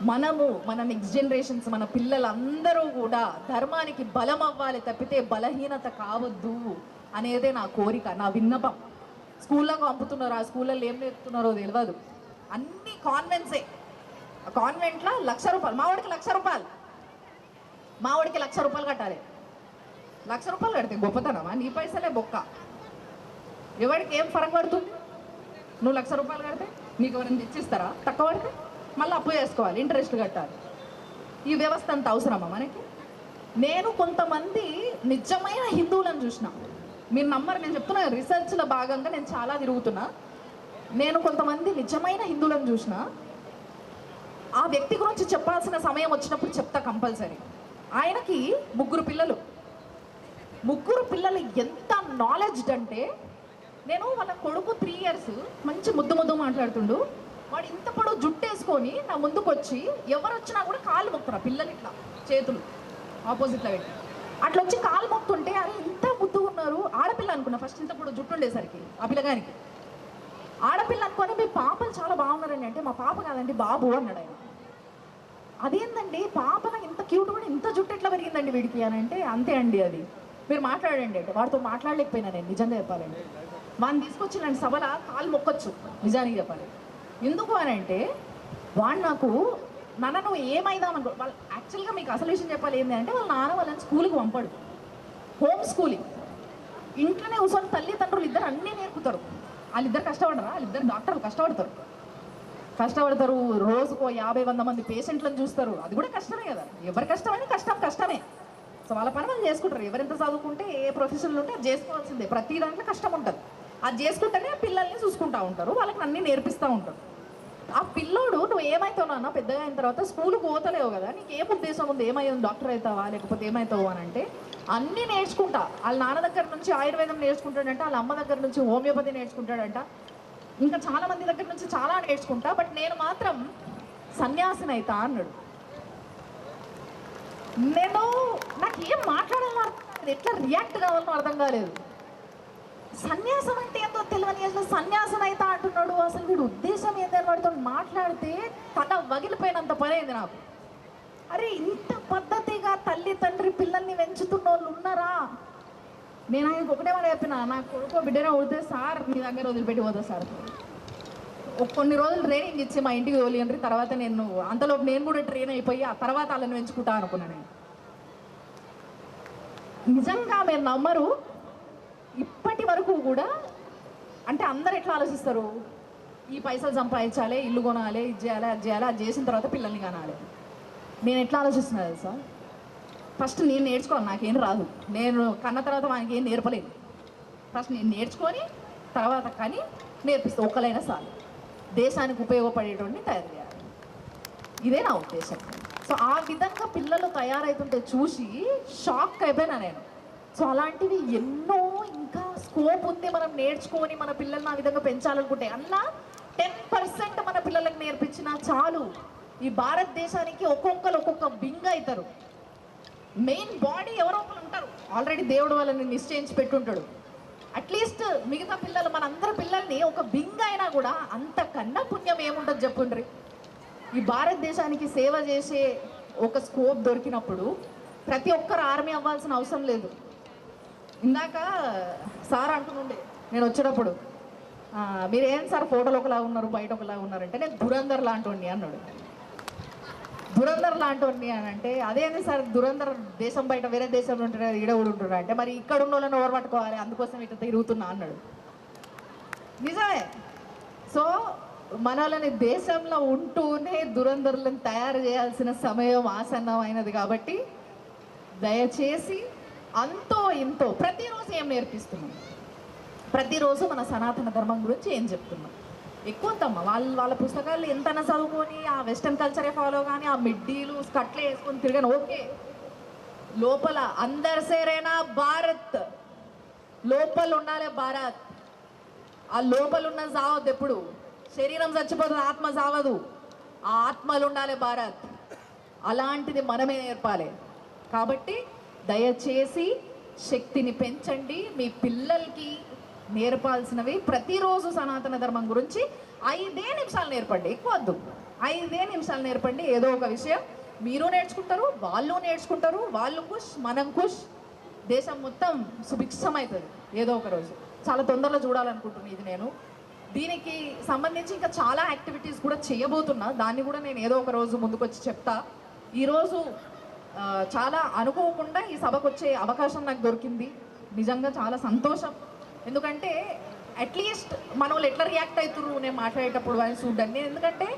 మన నెక్స్ట్ జనరేషన్స్, మన పిల్లలందరూ కూడా ధర్మానికి బలం అవ్వాలి తప్పితే బలహీనత కావద్దు అనేదే నా కోరిక, నా విన్నపం. స్కూళ్ళకు పంపుతున్నారు, ఆ స్కూళ్ళల్లో ఏం నేర్పుతున్నారో తెలియదు. అన్ని కాన్వెంట్సే. కాన్వెంట్లో 1 లక్ష రూపాయలు, మా వాడికి 1 లక్ష రూపాయలు, మా వాడికి 1 లక్ష రూపాయలు కట్టాలి. 1 లక్ష రూపాయలు కడితే గొప్పతనమా? నీ పైసలే బొక్క. ఎవరికి ఏం ఫరక్ పడుతుంది? నువ్వు 1 లక్ష రూపాయలు కడితే నీకు ఎవరైనా తెచ్చిస్తారా? తక్కువ పడితే మళ్ళీ అప్పు చేసుకోవాలి, ఇంట్రెస్ట్ కట్టాలి. ఈ వ్యవస్థ అంత అవసరమా మనకి? నేను కొంతమంది నిజమైన హిందువులను చూసిన, మీరు నమ్మరు, నేను చెప్తున్నా, రీసెర్చ్లో భాగంగా నేను చాలా తిరుగుతున్నా. నేను కొంతమంది నిజమైన హిందువులను చూసిన, ఆ వ్యక్తి గురించి చెప్పాల్సిన సమయం వచ్చినప్పుడు చెప్తా కంపల్సరీ. ఆయనకి 3 పిల్లలు. 3 పిల్లలు ఎంత నాలెడ్జ్ అంటే, నేను వాళ్ళ కొడుకు 3 ఇయర్స్ మంచి ముద్దు మాట్లాడుతుండు, వాడు ఇంత పొడవు జుట్టు వేసుకొని నా ముందుకు వచ్చి ఎవరు వచ్చినా కూడా కాళ్ళు మొక్కురా పిల్లలు, ఇట్లా చేతులు ఆపోజిట్లో పెట్టి అట్లా వచ్చి కాళ్ళు మొక్తుంటే, అరే ఇంత ముద్దుగా ఉన్నారు. ఆడపిల్ల అనుకున్నా ఫస్ట్, ఇంత పొడవు జుట్టు ఉండేసరికి ఆ పిల్లగానికి. ఆడపిల్ల అనుకొని మీ పాపలు చాలా బాగున్నారండి అంటే, మా పాప కాదండి బాబు అన్నాడు ఆయన. అదేందండి పాప ఇంత క్యూట్ కూడా ఇంత జుట్టు ఎట్లా పెరిగిందండి వీడికి అని అంటే, అంతే అండి అది మీరు మాట్లాడండి అంటే వాడితో మాట్లాడలేకపోయినా నేను నిజంగా చెప్పాలంటే. వాడిని తీసుకొచ్చి నన్ను సభల కాలు మొక్కొచ్చు నిజానికి చెప్పాలి. ఎందుకు అని అంటే వాడు నాకు నాన్న నువ్వు ఏమైదామనుకో, వాళ్ళు యాక్చువల్గా మీకు అసలు విషయం చెప్పాలి ఏంటి అంటే వాళ్ళ నాన్న వాళ్ళని స్కూల్కి పంపడు, హోమ్ స్కూలింగ్. ఇంట్లోనే కూర్చొని తల్లిదండ్రులు ఇద్దరు అన్నీ నేర్పుతారు. వాళ్ళిద్దరు కష్టపడరా, వాళ్ళిద్దరు డాక్టర్లు కష్టపడతారు, రోజుకో 50-100 మంది పేషెంట్లను చూస్తారు. అది కూడా కష్టమే కదా, ఎవరి కష్టమని కష్టమే. సో వాళ్ళ పని వాళ్ళు చేసుకుంటారు. ఎవరెంత చదువుకుంటే ఏ ప్రొఫెషన్లు ఉంటే అది చేసుకోవాల్సిందే. ప్రతి దాంట్లో కష్టం ఉంటుంది. అది చేసుకుంటేనే పిల్లల్ని చూసుకుంటూ ఉంటారు, వాళ్ళకి అన్నీ నేర్పిస్తూ ఉంటారు. ఆ పిల్లోడు నువ్వు ఏమవుతావు అన్న పెద్దగా అయిన తర్వాత స్కూల్కి పోతలేవు కదా, నీకు ఏం ఉద్దేశం ఉంది, ఏమయ్యావు డాక్టర్ అవుతావా లేకపోతే ఏమవుతావు అని అంటే అన్నీ నేర్చుకుంటా. వాళ్ళ నాన్న దగ్గర నుంచి ఆయుర్వేదం నేర్చుకుంటాడంట, వాళ్ళ అమ్మ దగ్గర నుంచి హోమియోపతి నేర్చుకుంటాడంట, ఇంకా చాలా మంది దగ్గర నుంచి చాలా నేర్చుకుంటా. బట్ నేను మాత్రం సన్యాసిని అవుతా అన్నాడు. నాకు ఏం మాట్లాడాలో ఎట్లా రియాక్ట్ కావాలో అర్థం కాలేదు. సన్యాసం అంటే ఏందో తెలియని అసలు సన్యాసం అయితే అంటున్నాడు. అసలు వీడు ఉద్దేశం ఏందని వాడితో మాట్లాడితే తల వగిలిపోయినంత పని అయింది నాకు. అరే ఇంత పద్ధతిగా తల్లి తండ్రి పిల్లల్ని పెంచుతున్న వాళ్ళు ఉన్నారా? నేను ఆయనకు ఒకటే మాట చెప్పిన, నా కొడుకు బిడ్డనే ఉడితే సార్ మీ దగ్గర వదిలిపెట్టి పోతా సార్, కొన్ని రోజులు ట్రైనింగ్ ఇచ్చి మా ఇంటికి తోలియండ్రి, తర్వాత నేను అంతలోపు నేను కూడా ట్రైన్ అయిపోయి ఆ తర్వాత వాళ్ళని పెంచుకుంటా అనుకున్నాను. నేను నిజంగా మీరు నమ్మరు, ఇప్పటి వరకు కూడా అంటే అందరు ఎట్లా ఆలోచిస్తారు, ఈ పైసలు సంపాదించాలి, ఇల్లు కొనాలి, ఇది చేయాలి, అది చేయాలి, అది చేసిన తర్వాత పిల్లల్ని కనాలి. నేను ఎట్లా ఆలోచిస్తున్నా తెలుసా, ఫస్ట్ నేను నేర్చుకోను, నాకేం రాదు, నేను కన్న తర్వాత వానికి ఏం నేర్పలేదు. ఫస్ట్ నేను నేర్చుకొని తర్వాత కానీ నేర్పిస్తాను, ఒక్కలైనా చాలు, దేశానికి ఉపయోగపడేటువంటి తయారు చేయాలి. ఇదే నా ఉద్దేశం. సో ఆ విధంగా పిల్లలు తయారవుతుంటే చూసి షాక్ అయిపోయినా నేను. సో అలాంటివి ఎన్నో ఇంకా స్కోప్ ఉంది, మనం నేర్చుకొని మన పిల్లల్ని ఆ విధంగా పెంచాలనుకుంటే. అలా 10% మన పిల్లలకు నేర్పించినా చాలు, ఈ భారతదేశానికి ఒక్కొక్క బింగ్ అవుతారు. మెయిన్ బాడీ ఎవరో ఒకరు ఉంటారు, ఆల్రెడీ దేవుడు వాళ్ళని నిశ్చయించి పెట్టుంటాడు. అట్లీస్ట్ మిగతా పిల్లలు, మనందరి పిల్లల్ని ఒక బింగ్ అయినా కూడా అంతకన్నా పుణ్యం ఏముంటుంది చెప్పుండ్రి. ఈ భారతదేశానికి సేవ చేసే ఒక స్కోప్ దొరికినప్పుడు ప్రతి ఒక్కరు ఆర్మీ అవ్వాల్సిన అవసరం లేదు. ఇందాక సార్ అంటుండే నేను వచ్చేటప్పుడు, మీరేం సార్ ఫోటోలు ఒకలా ఉన్నారు బయట ఒకలా ఉన్నారంటే, నేను దురంధర్ లాంటి అన్నాడు. దురంధర్ లాంటి అని అంటే అదేంది సార్, దురంధర్ దేశం బయట వేరే దేశంలో ఉంటారు, ఈడ కూడా ఉంటున్నారు అంటే, మరి ఇక్కడ ఉన్న వాళ్ళని ఓవర్ పట్టుకోవాలి, అందుకోసం ఇట్లా తిరుగుతున్నా అన్నాడు. నిజమే. సో మనల్ని దేశంలో ఉంటూనే దురంధరులను తయారు చేయాల్సిన సమయం ఆసన్నమైనది. కాబట్టి దయచేసి అంతో ఇంతో ప్రతిరోజు ఏం నేర్పిస్తున్నాం, ప్రతిరోజు మన సనాతన ధర్మం గురించి ఏం చెప్తున్నాం. ఎక్కువ వద్దమ్మా వాళ్ళ పుస్తకాలు ఎంతైనా చదువుకొని ఆ వెస్టర్న్ కల్చరే ఫాలో కానీ ఆ మిడ్డీలు స్కట్లే వేసుకొని తిరగను, ఓకే. లోపల అందరు సేరేనా భారత్, లోపల ఉండాలి భారత్. ఆ లోపల ఉన్న సావద్దు, ఎప్పుడు శరీరం చచ్చిపోతుంది, ఆత్మ సావదు. ఆ ఆత్మలు ఉండాలి భారత్. అలాంటిది మనమే నేర్పాలి. కాబట్టి దయచేసి శక్తిని పెంచండి. మీ పిల్లలకి నేర్పాల్సినవి ప్రతిరోజు సనాతన ధర్మం గురించి 5 నిమిషాలు నేర్పండి, ఎక్కువ వద్దు. 5 నిమిషాలు నేర్పండి. ఏదో ఒక విషయం మీరు నేర్చుకుంటారు, వాళ్ళు నేర్చుకుంటారు, వాళ్ళు ఖుష్, మనం ఖుష్, దేశం మొత్తం సుభిక్షమవుతుంది ఏదో ఒక రోజు. చాలా తొందరలో చూడాలనుకుంటున్నాను ఇది. నేను దీనికి సంబంధించి ఇంకా చాలా యాక్టివిటీస్ కూడా చేయబోతున్నా, దాన్ని కూడా నేను ఏదో ఒక రోజు ముందుకు వచ్చి చెప్తా. ఈరోజు చాలా అనుకోకుండా ఈ సభకు వచ్చే అవకాశం నాకు దొరికింది, నిజంగా చాలా సంతోషం. ఎందుకంటే అట్లీస్ట్ మన వాళ్ళు ఎట్లా రియాక్ట్ అవుతున్నారు నేను మాట్లాడేటప్పుడు అని చూడండి. ఎందుకంటే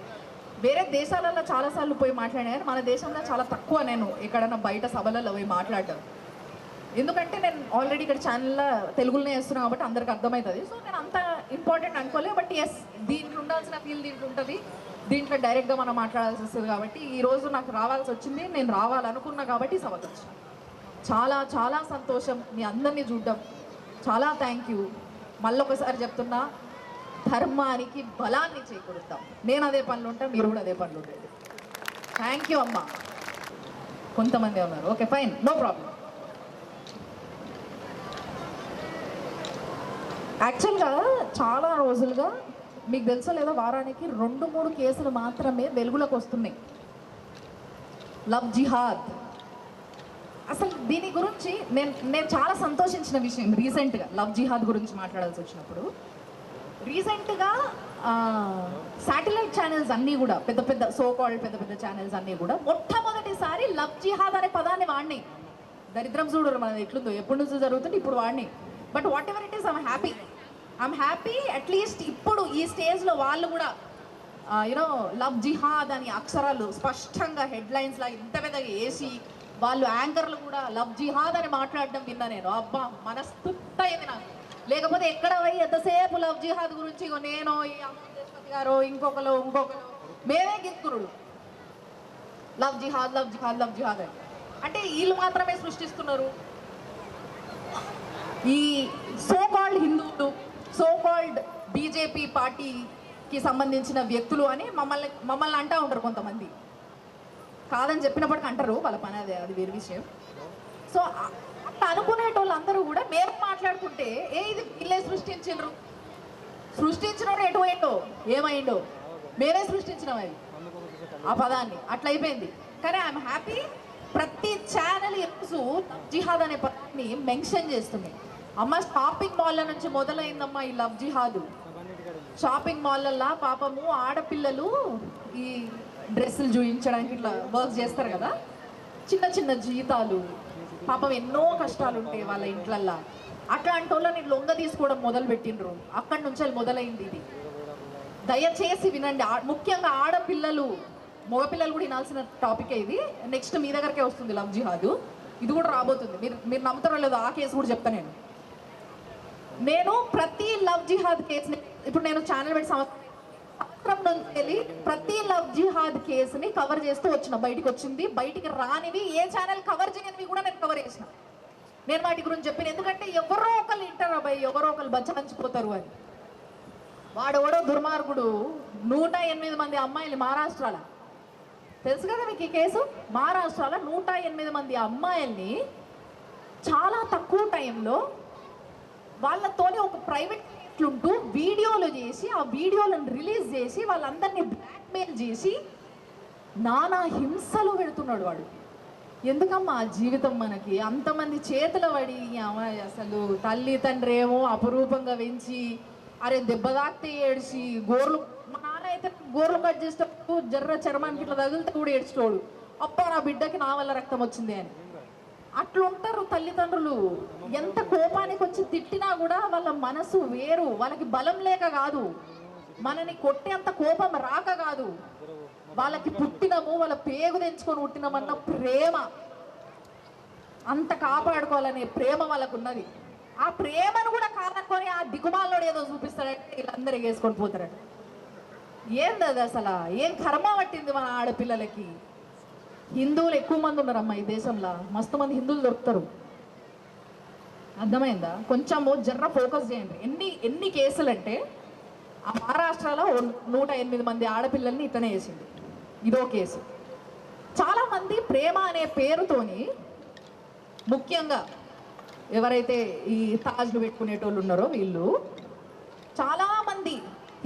వేరే దేశాలలో చాలాసార్లు పోయి మాట్లాడాను, మన దేశంలో చాలా తక్కువ నేను ఎక్కడన్నా బయట సభలలో పోయి మాట్లాడటం. ఎందుకంటే నేను ఆల్రెడీ ఇక్కడ ఛానల్లో తెలుగులోనే వేస్తున్నాను కాబట్టి అందరికి అర్థమవుతుంది. సో నేను అంత ఇంపార్టెంట్ అనుకోలేదు. బట్ ఎస్, దీంట్లో ఉండాల్సిన ఫీల్ దీంట్లో ఉంటుంది, దీంట్లో డైరెక్ట్గా మనం మాట్లాడాల్సి వస్తుంది. కాబట్టి ఈరోజు నాకు రావాల్సి వచ్చింది, నేను రావాలనుకున్నా కాబట్టి సభకు వచ్చాను. చాలా చాలా సంతోషం మీ అందరినీ చూడడం, చాలా థ్యాంక్ యూ. మళ్ళొకసారి చెప్తున్నా, ధర్మానికి బలాన్ని చేకూరుతాం. నేను అదే పనులు ఉంటా, మీరు కూడా అదే పనులు ఉంటుంది. థ్యాంక్ యూ అమ్మా. కొంతమంది ఉన్నారు, ఓకే ఫైన్, నో ప్రాబ్లం. యాక్చువల్గా చాలా రోజులుగా మీకు తెలుసో లేదో, వారానికి 2-3 కేసులు మాత్రమే వెలుగులోకి వస్తున్నాయి. లవ్ జిహాద్ అసలు దీని గురించి నేను చాలా సంతోషించిన విషయం రీసెంట్గా లవ్ జిహాద్ గురించి మాట్లాడాల్సి వచ్చినప్పుడు. రీసెంట్గా శాటిలైట్ ఛానల్స్ అన్నీ కూడా పెద్ద పెద్ద పెద్ద పెద్ద ఛానల్స్ అన్నీ కూడా మొట్టమొదటిసారి లవ్ జిహాద్ అనే పదాన్ని వాడిని. దరిద్రం చూడరు మనది ఎట్లుందో, ఎప్పటి నుంచి జరుగుతుంది ఇప్పుడు వాడిని. But what ever it is I'm happy at least ఇప్పుడు ఈ స్టేజ్లో వాళ్ళు కూడా యూనో లవ్ జిహాద్ అని అక్షరాలు స్పష్టంగా హెడ్లైన్స్ లా ఇంత పెద్దగా వేసి వాళ్ళు యాంకర్లు కూడా లవ్ జిహాద్ అని మాట్లాడడం విన్నా నేను. అబ్బా మనస్తృప్తయింది నాకు. లేకపోతే ఎక్కడ పోయి ఎంతసేపు లవ్ జిహాద్ గురించి నేను ఈ అమృతేశ్వతి గారు ఇంకొకరు మేమే గిత్తురుడు లవ్ జిహాద్ లవ్ జిహాద్ లవ్ జిహాద్ అని. అంటే వీళ్ళు మాత్రమే సృష్టిస్తున్నారు. ఈ సోకాల్డ్ హిందువులు, సోకాల్డ్ బీజేపీ పార్టీకి సంబంధించిన వ్యక్తులు అని మమ్మల్ని అంటూ ఉంటారు కొంతమంది. కాదని చెప్పినప్పటికీ అంటారు, వాళ్ళ పని అదే, అది వేరే విషయం. సో అట్లా అనుకునేటోళ్ళు అందరూ కూడా మేము మాట్లాడుకుంటే ఇది వీళ్ళే సృష్టించినోడు ఎటువైండో ఏమైండో మేమే సృష్టించినాం అది ఆ పదాన్ని. అట్లా అయిపోయింది. కానీ ఐఎమ్ హ్యాపీ ప్రతి ఛానల్ ఎప్పుడు జిహాద్ అనే పదాన్ని మెన్షన్ చేస్తుంది. అమ్మ షాపింగ్ మాల్ల నుంచి మొదలైందమ్మా ఈ లవ్ జిహాద్. షాపింగ్ మాల్లల్లా పాపము ఆడపిల్లలు ఈ డ్రెస్సులు చూపించడానికి ఇట్లా వర్క్ చేస్తారు కదా, చిన్న చిన్న జీతాలు, పాపం ఎన్నో కష్టాలు ఉంటాయి వాళ్ళ ఇంట్లల్లా. అట్లాంటి వాళ్ళని లొంగ తీసుకోవడం మొదలు పెట్టిండ్రు. అక్కడి నుంచి మొదలైంది ఇది. దయచేసి వినండి, ముఖ్యంగా ఆడపిల్లలు, మగపిల్లలు కూడా వినాల్సిన టాపిక్ ఇది. నెక్స్ట్ మీ దగ్గరకే వస్తుంది లవ్ జిహాద్, ఇది కూడా రాబోతుంది. మీరు నమ్ముతారో లేదో ఆ కేసు కూడా చెప్తా. నేను ప్రతి లవ్ జిహాద్ కేసుని ఇప్పుడు నేను ఛానల్ పెట్టి సంవత్సరం నుంచి వెళ్ళి ప్రతి లవ్ జిహాద్ కేసుని కవర్ చేస్తూ వచ్చిన. బయటికి వచ్చింది, బయటికి రానివి, ఏ ఛానల్ కవర్ చేయనివి కూడా నేను కవర్ చేసిన. నేను వాటి గురించి చెప్పిన, ఎందుకంటే ఎవరో ఒకళ్ళు వింటారు అబ్బాయి, ఎవరో ఒకళ్ళు బచ్చమంచిపోతారు అని. వాడెవడో దుర్మార్గుడు 108 మంది అమ్మాయిలు మహారాష్ట్రలో, తెలుసు కదా మీకు ఈ కేసు, మహారాష్ట్రలో 108 మంది అమ్మాయిల్ని చాలా తక్కువ టైంలో వాళ్ళతోనే ఒక ప్రైవేట్ ఉంటూ వీడియోలు చేసి ఆ వీడియోలను రిలీజ్ చేసి వాళ్ళందరినీ బ్లాక్మెయిల్ చేసి నానా హింసలు పెడుతున్నాడు వాడు. ఎందుకమ్మా ఆ జీవితం మనకి? అంతమంది చేతుల పడి అసలు తల్లి తండ్రి ఏమో అపురూపంగా పెంచి, అరే దెబ్బ తాకితే ఏడ్చి, గోర్లు, మా నాన్న అయితే గోర్లు కట్ చేసేటప్పుడు జర్ర చర్మానికి ఇట్లా తగిలితే కూడా ఏడ్చుకోడు, అబ్బా నా బిడ్డకి నా వల్ల రక్తం వచ్చింది అని. అట్లుంటారు తల్లిదండ్రులు. ఎంత కోపానికి వచ్చి తిట్టినా కూడా వాళ్ళ మనసు వేరు. వాళ్ళకి బలం లేక కాదు, మనని కొట్టేంత కోపం రాక కాదు, వాళ్ళకి పుట్టినము, వాళ్ళ పేగు తెంచుకొని పుట్టినమన్న ప్రేమ, అంత కాపాడుకోవాలనే ప్రేమ వాళ్ళకు ఉన్నది. ఆ ప్రేమను కూడా కాదనుకొని ఆ దిగుమాలోడు ఏదో చూపిస్తాడంటే వీళ్ళందరూ వేసుకొని పోతారట. ఏంది అది అసలు? ఏం కర్మ పట్టింది మన ఆడపిల్లలకి? హిందువులు ఎక్కువ మంది ఉన్నారమ్మా ఈ దేశంలో, మస్తు మంది హిందువులు దొరుకుతారు. అర్థమైందా? కొంచెము జర్ర ఫోకస్ చేయండి. ఎన్ని కేసులు అంటే ఆ మహారాష్ట్రలో 108 మంది ఆడపిల్లల్ని ఇతనే వేసింది. ఇదో కేసు. చాలామంది ప్రేమ అనే పేరుతోని, ముఖ్యంగా ఎవరైతే ఈ తాజ్లు పెట్టుకునేటోళ్ళు ఉన్నారో వీళ్ళు చాలామంది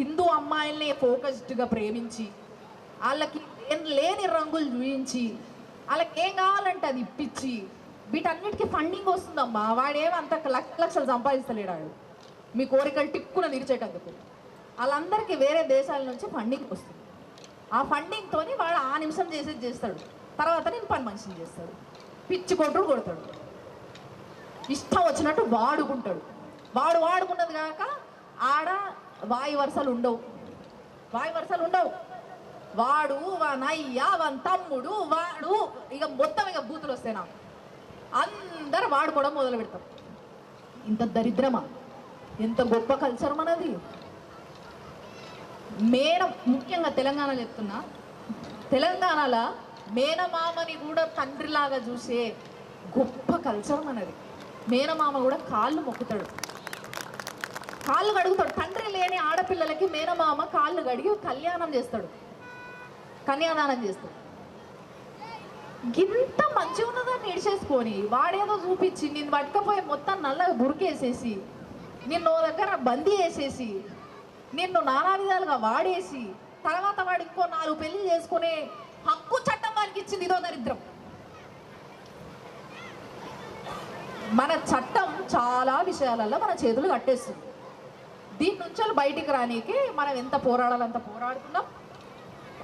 హిందూ అమ్మాయిల్ని ఫోకస్డ్గా ప్రేమించి వాళ్ళకి లేని రంగులు చూపించి వాళ్ళకి ఏం కావాలంటే అది ఇప్పించి వీటన్నిటికీ ఫండింగ్ వస్తుందమ్మా. వాడేమంత లక్షలు సంపాదిస్తలేడాడు మీ కోరికలు టిక్కున తీర్చేటందుకు. వాళ్ళందరికీ వేరే దేశాల నుంచి ఫండింగ్ వస్తుంది. ఆ ఫండింగ్తో వాడు ఆ నిమిషం చేసేది చేస్తాడు, తర్వాత నేను పని మనిషిని చేస్తాడు, పిచ్చి కొట్టుడు కొడతాడు, ఇష్టం వచ్చినట్టు వాడుకుంటాడు. వాడుకున్నది కాక ఆడ వాయి వరుసలు ఉండవు. వాడు వానయ్య వాని తమ్ముడు వాడు ఇక మొత్తం ఇక బూతులు వస్తాయి. నాకు అందరు వాడుకోవడం మొదలు పెడతాం. ఇంత దరిద్రమా? ఎంత గొప్ప కల్చర్ మనది. ముఖ్యంగా తెలంగాణ చెప్తున్నా, తెలంగాణలో మేనమామని కూడా తండ్రిలాగా చూసే గొప్ప కల్చర్ మనది. మేనమామ కూడా కాళ్ళు మొక్కుతాడు, కాళ్ళు కడుగుతాడు. తండ్రి లేని ఆడపిల్లలకి మేనమామ కాళ్ళు కడిగి కన్యాదానం చేస్తాడు. ఇంత మంచిగా ఉన్నదాన్ని ఇడిచేసుకొని వాడేదో చూపించి నిన్ను పట్టుకపోయి మొత్తం నల్లగా బురికేసేసి నిన్ను దగ్గర బందీ వేసేసి నిన్ను నానా విధాలుగా వాడేసి తర్వాత వాడు ఇంకో 4 పెళ్లి చేసుకునే హక్కు చట్టం వానికి ఇచ్చింది. ఇదో దరిద్రం. మన చట్టం చాలా విషయాలలో మన చేతులు కట్టేస్తుంది. దీని నుంచి బయటికి రానీకి మనం ఎంత పోరాడాలంత పోరాడుతున్నాం.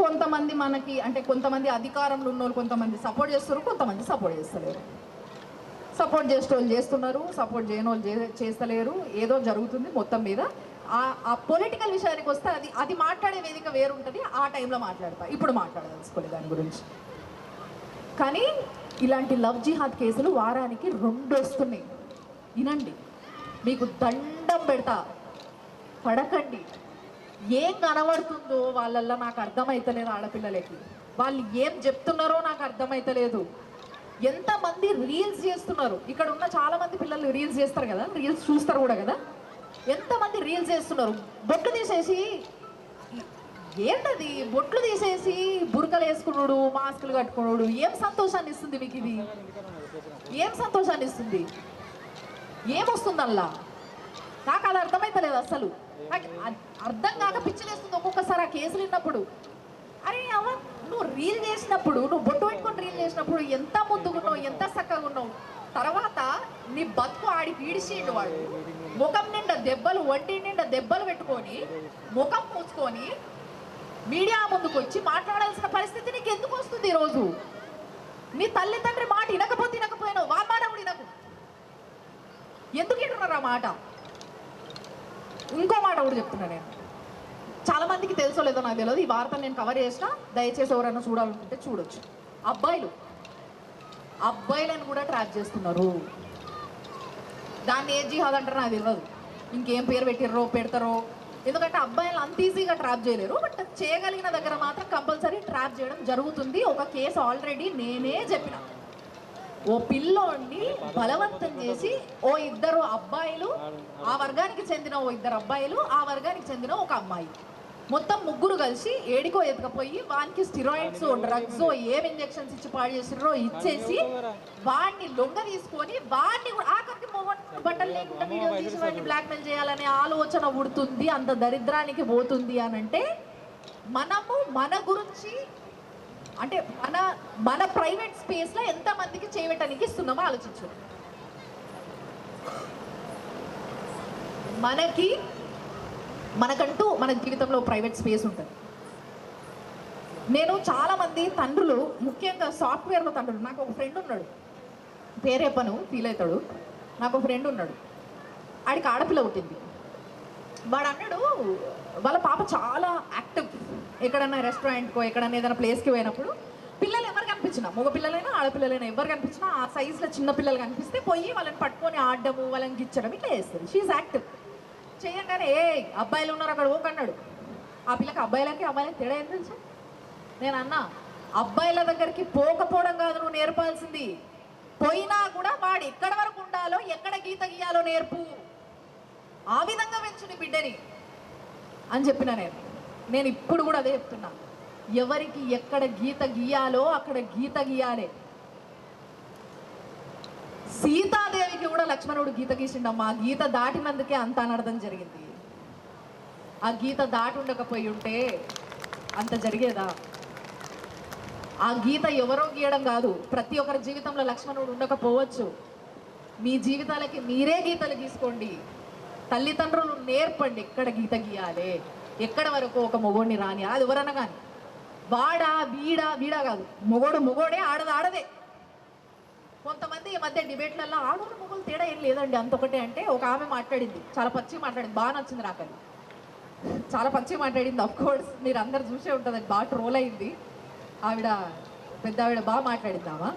కొంతమంది మనకి అంటే కొంతమంది అధికారంలో ఉన్న వాళ్ళు కొంతమంది సపోర్ట్ చేస్తారు, కొంతమంది సపోర్ట్ చేస్తలేరు. సపోర్ట్ చేసే వాళ్ళు చేస్తున్నారు, సపోర్ట్ చేయని వాళ్ళు చేస్తలేరు. ఏదో జరుగుతుంది మొత్తం మీద. ఆ పొలిటికల్ విషయానికి వస్తే అది మాట్లాడే వేదిక వేరుంటుంది. ఆ టైంలో మాట్లాడతా, ఇప్పుడు మాట్లాడదలుచుకోలేదు దాని గురించి. కానీ ఇలాంటి లవ్ జిహాద్ కేసులు వారానికి 2 వస్తున్నాయి. వినండి, మీకు దండం పెడతా, పడకండి. ఏం కనబడుతుందో వాళ్ళల్లో నాకు అర్థమవుతలేదు. ఆడపిల్లలకి వాళ్ళు ఏం చెప్తున్నారో నాకు అర్థమవుతలేదు. ఎంతమంది రీల్స్ చేస్తున్నారు. ఇక్కడ ఉన్న చాలా మంది పిల్లలు రీల్స్ చేస్తారు కదా, రీల్స్ చూస్తారు కూడా కదా. ఎంతమంది రీల్స్ చేస్తున్నారు, బొట్లు తీసేసి, ఏంటది బొట్లు తీసేసి బురకలు వేసుకున్నాడు, మాస్కులు కట్టుకున్నాడు. ఏం సంతోషాన్ని ఇస్తుంది మీకు ఇది? ఏం సంతోషాన్ని ఇస్తుంది? ఏమొస్తుంది అల్లా? నాకు అది అర్థమైతలేదు అసలు. నాకు అర్థం కాక పిచ్చిలేస్తుంది ఒక్కొక్కసారి ఆ కేసులు విన్నప్పుడు. అరే అవ్వ, నువ్వు రీల్ చేసినప్పుడు, నువ్వు బొట్టు పెట్టుకొని రీల్ చేసినప్పుడు ఎంత ముందుకున్నావు, ఎంత చక్కగా ఉన్నావు. తర్వాత నీ బతుకు ఆడికి ఈడిచిండు వాడు. ముఖం నిండా దెబ్బలు, ఒంటి నిండా దెబ్బలు పెట్టుకొని, ముఖం మూసుకొని మీడియా ముందుకు వచ్చి మాట్లాడాల్సిన పరిస్థితి నీకు ఎందుకు వస్తుంది ఈరోజు? నీ తల్లిదండ్రి మాట వినకపోయినావు, వాళ్ళ మాట కూడా వినకు. ఎందుకు వింటున్నారు ఆ మాట? ఇంకో మాట కూడా చెప్తున్నా నేను. చాలా మందికి తెలుసో లేదో నాకు తెలియదు, ఈ వార్తను నేను కవర్ చేసిన. దయచేసి ఎవరైనా చూడాలనుకుంటే చూడొచ్చు. అబ్బాయిలను కూడా ట్రాప్ చేస్తున్నారు. దాన్ని ఏ జిహాద్ అంటారో నాకు తెలియదు, ఇంకేం పేరు పెడతారో. ఎందుకంటే అబ్బాయిలు అంత ఈజీగా ట్రాప్ చేయలేరు, బట్ చేయగలిగిన దగ్గర మాత్రం కంపల్సరీ ట్రాప్ చేయడం జరుగుతుంది. ఒక కేసు ఆల్రెడీ నేనే చెప్పిన. ఓ పిల్లోడిని బలవంతం చేసి ఓ 2 అబ్బాయిలు, ఆ వర్గానికి చెందిన ఓ 2 అబ్బాయిలు, ఆ వర్గానికి చెందిన ఒక అమ్మాయి, మొత్తం 3 కలిసి ఏడికో ఎత్తుకపోయి వానికి స్టిరాయిడ్స్, డ్రగ్స్, ఏం ఇంజెక్షన్స్ ఇచ్చి పాడు చేసిర్రో ఇచ్చేసి వాడిని లొంగ తీసుకొని వాడిని ఆఖరికి బట్టలు లేకుండా వీడియో తీసి వాడిని బ్లాక్మెయిల్ చేయాలనే ఆలోచన పుడుతుంది. అంత దరిద్రానికి పోతుంది అని అంటే మనము మన గురించి అంటే మన ప్రైవేట్ స్పేస్ లో ఎంత మందికి చేయటానికి ఇస్తున్నామో ఆలోచించు. మనకంటూ మన జీవితంలో ప్రైవేట్ స్పేస్ ఉంటుంది. నేను చాలా మంది తండ్రులు, ముఖ్యంగా సాఫ్ట్వేర్లో తండ్రులు, నాకు ఒక ఫ్రెండ్ ఉన్నాడు, పేరేపను ఫీల్ అవుతాడు. నాకు ఒక ఫ్రెండ్ ఉన్నాడు, ఆడికి ఆడపిల్ల పుట్టింది. వాడు అన్నాడు వాళ్ళ పాప చాలా యాక్టివ్. ఎక్కడన్నా రెస్టారెంట్కో ఎక్కడన్నా ఏదైనా ప్లేస్కి పోయినప్పుడు పిల్లలు ఎవరు కనిపించినా, మగ పిల్లలైనా ఆడపిల్లలైనా ఎవరు కనిపించినా ఆ సైజులో చిన్న పిల్లలు కనిపిస్తే పోయి వాళ్ళని పట్టుకొని ఆడడము, వాళ్ళని గిచ్చడం ఇట్లా చేస్తుంది. She active. చేయంగానే అబ్బాయిలు ఉన్నారు అక్కడ ఓకన్నాడు. ఆ పిల్లకి అబ్బాయిలకి తేడా ఏం తెలుసు? నేను అన్నా, అబ్బాయిల దగ్గరికి పోకపోవడం కాదు నువ్వు నేర్పాల్సింది, పోయినా కూడా వాడు ఎక్కడి వరకు ఉండాలో, ఎక్కడ గీత గీయాలో నేర్పు. ఆ విధంగా పెంచుని బిడ్డని అని చెప్పిన నేను ఇప్పుడు కూడా అదే చెప్తున్నా. ఎవరికి ఎక్కడ గీత గీయాలో అక్కడ గీత గీయాలి. సీతాదేవికి కూడా లక్ష్మణుడు గీత గీసిండమ్మా. ఆ గీత దాటినందుకే అంత అనర్థం జరిగింది. ఆ గీత దాటి ఉండకపోయి ఉంటే అంత జరిగేదా? ఆ గీత ఎవరో గీయడం కాదు, ప్రతి ఒక్కరి జీవితంలో లక్ష్మణుడు ఉండకపోవచ్చు. మీ జీవితాలకి మీరే గీతలు గీసుకోండి. తల్లిదండ్రులు నేర్పండి ఎక్కడ గీత గీయాలి, ఎక్కడ వరకు ఒక మొగోడిని రాని. అది ఎవరన్నా కానీ వాడా వీడా కాదు, మొగోడే, ఆడదే. కొంతమంది ఈ మధ్య డిబేట్లలో ఆడోళ్ళు మొగోళ్ళు తేడా ఏం లేదండి అంతొకటే అంటే ఒక ఆమె మాట్లాడింది, చాలా పచ్చి మాట్లాడింది, బాగా నచ్చింది నాకు. అది చాలా పచ్చి మాట్లాడింది. అఫ్కోర్స్ మీరు అందరు చూసే ఉంటుంది, బాగా ట్రోల్ అయింది. పెద్ద ఆవిడ బాగా మాట్లాడింది ఆమె.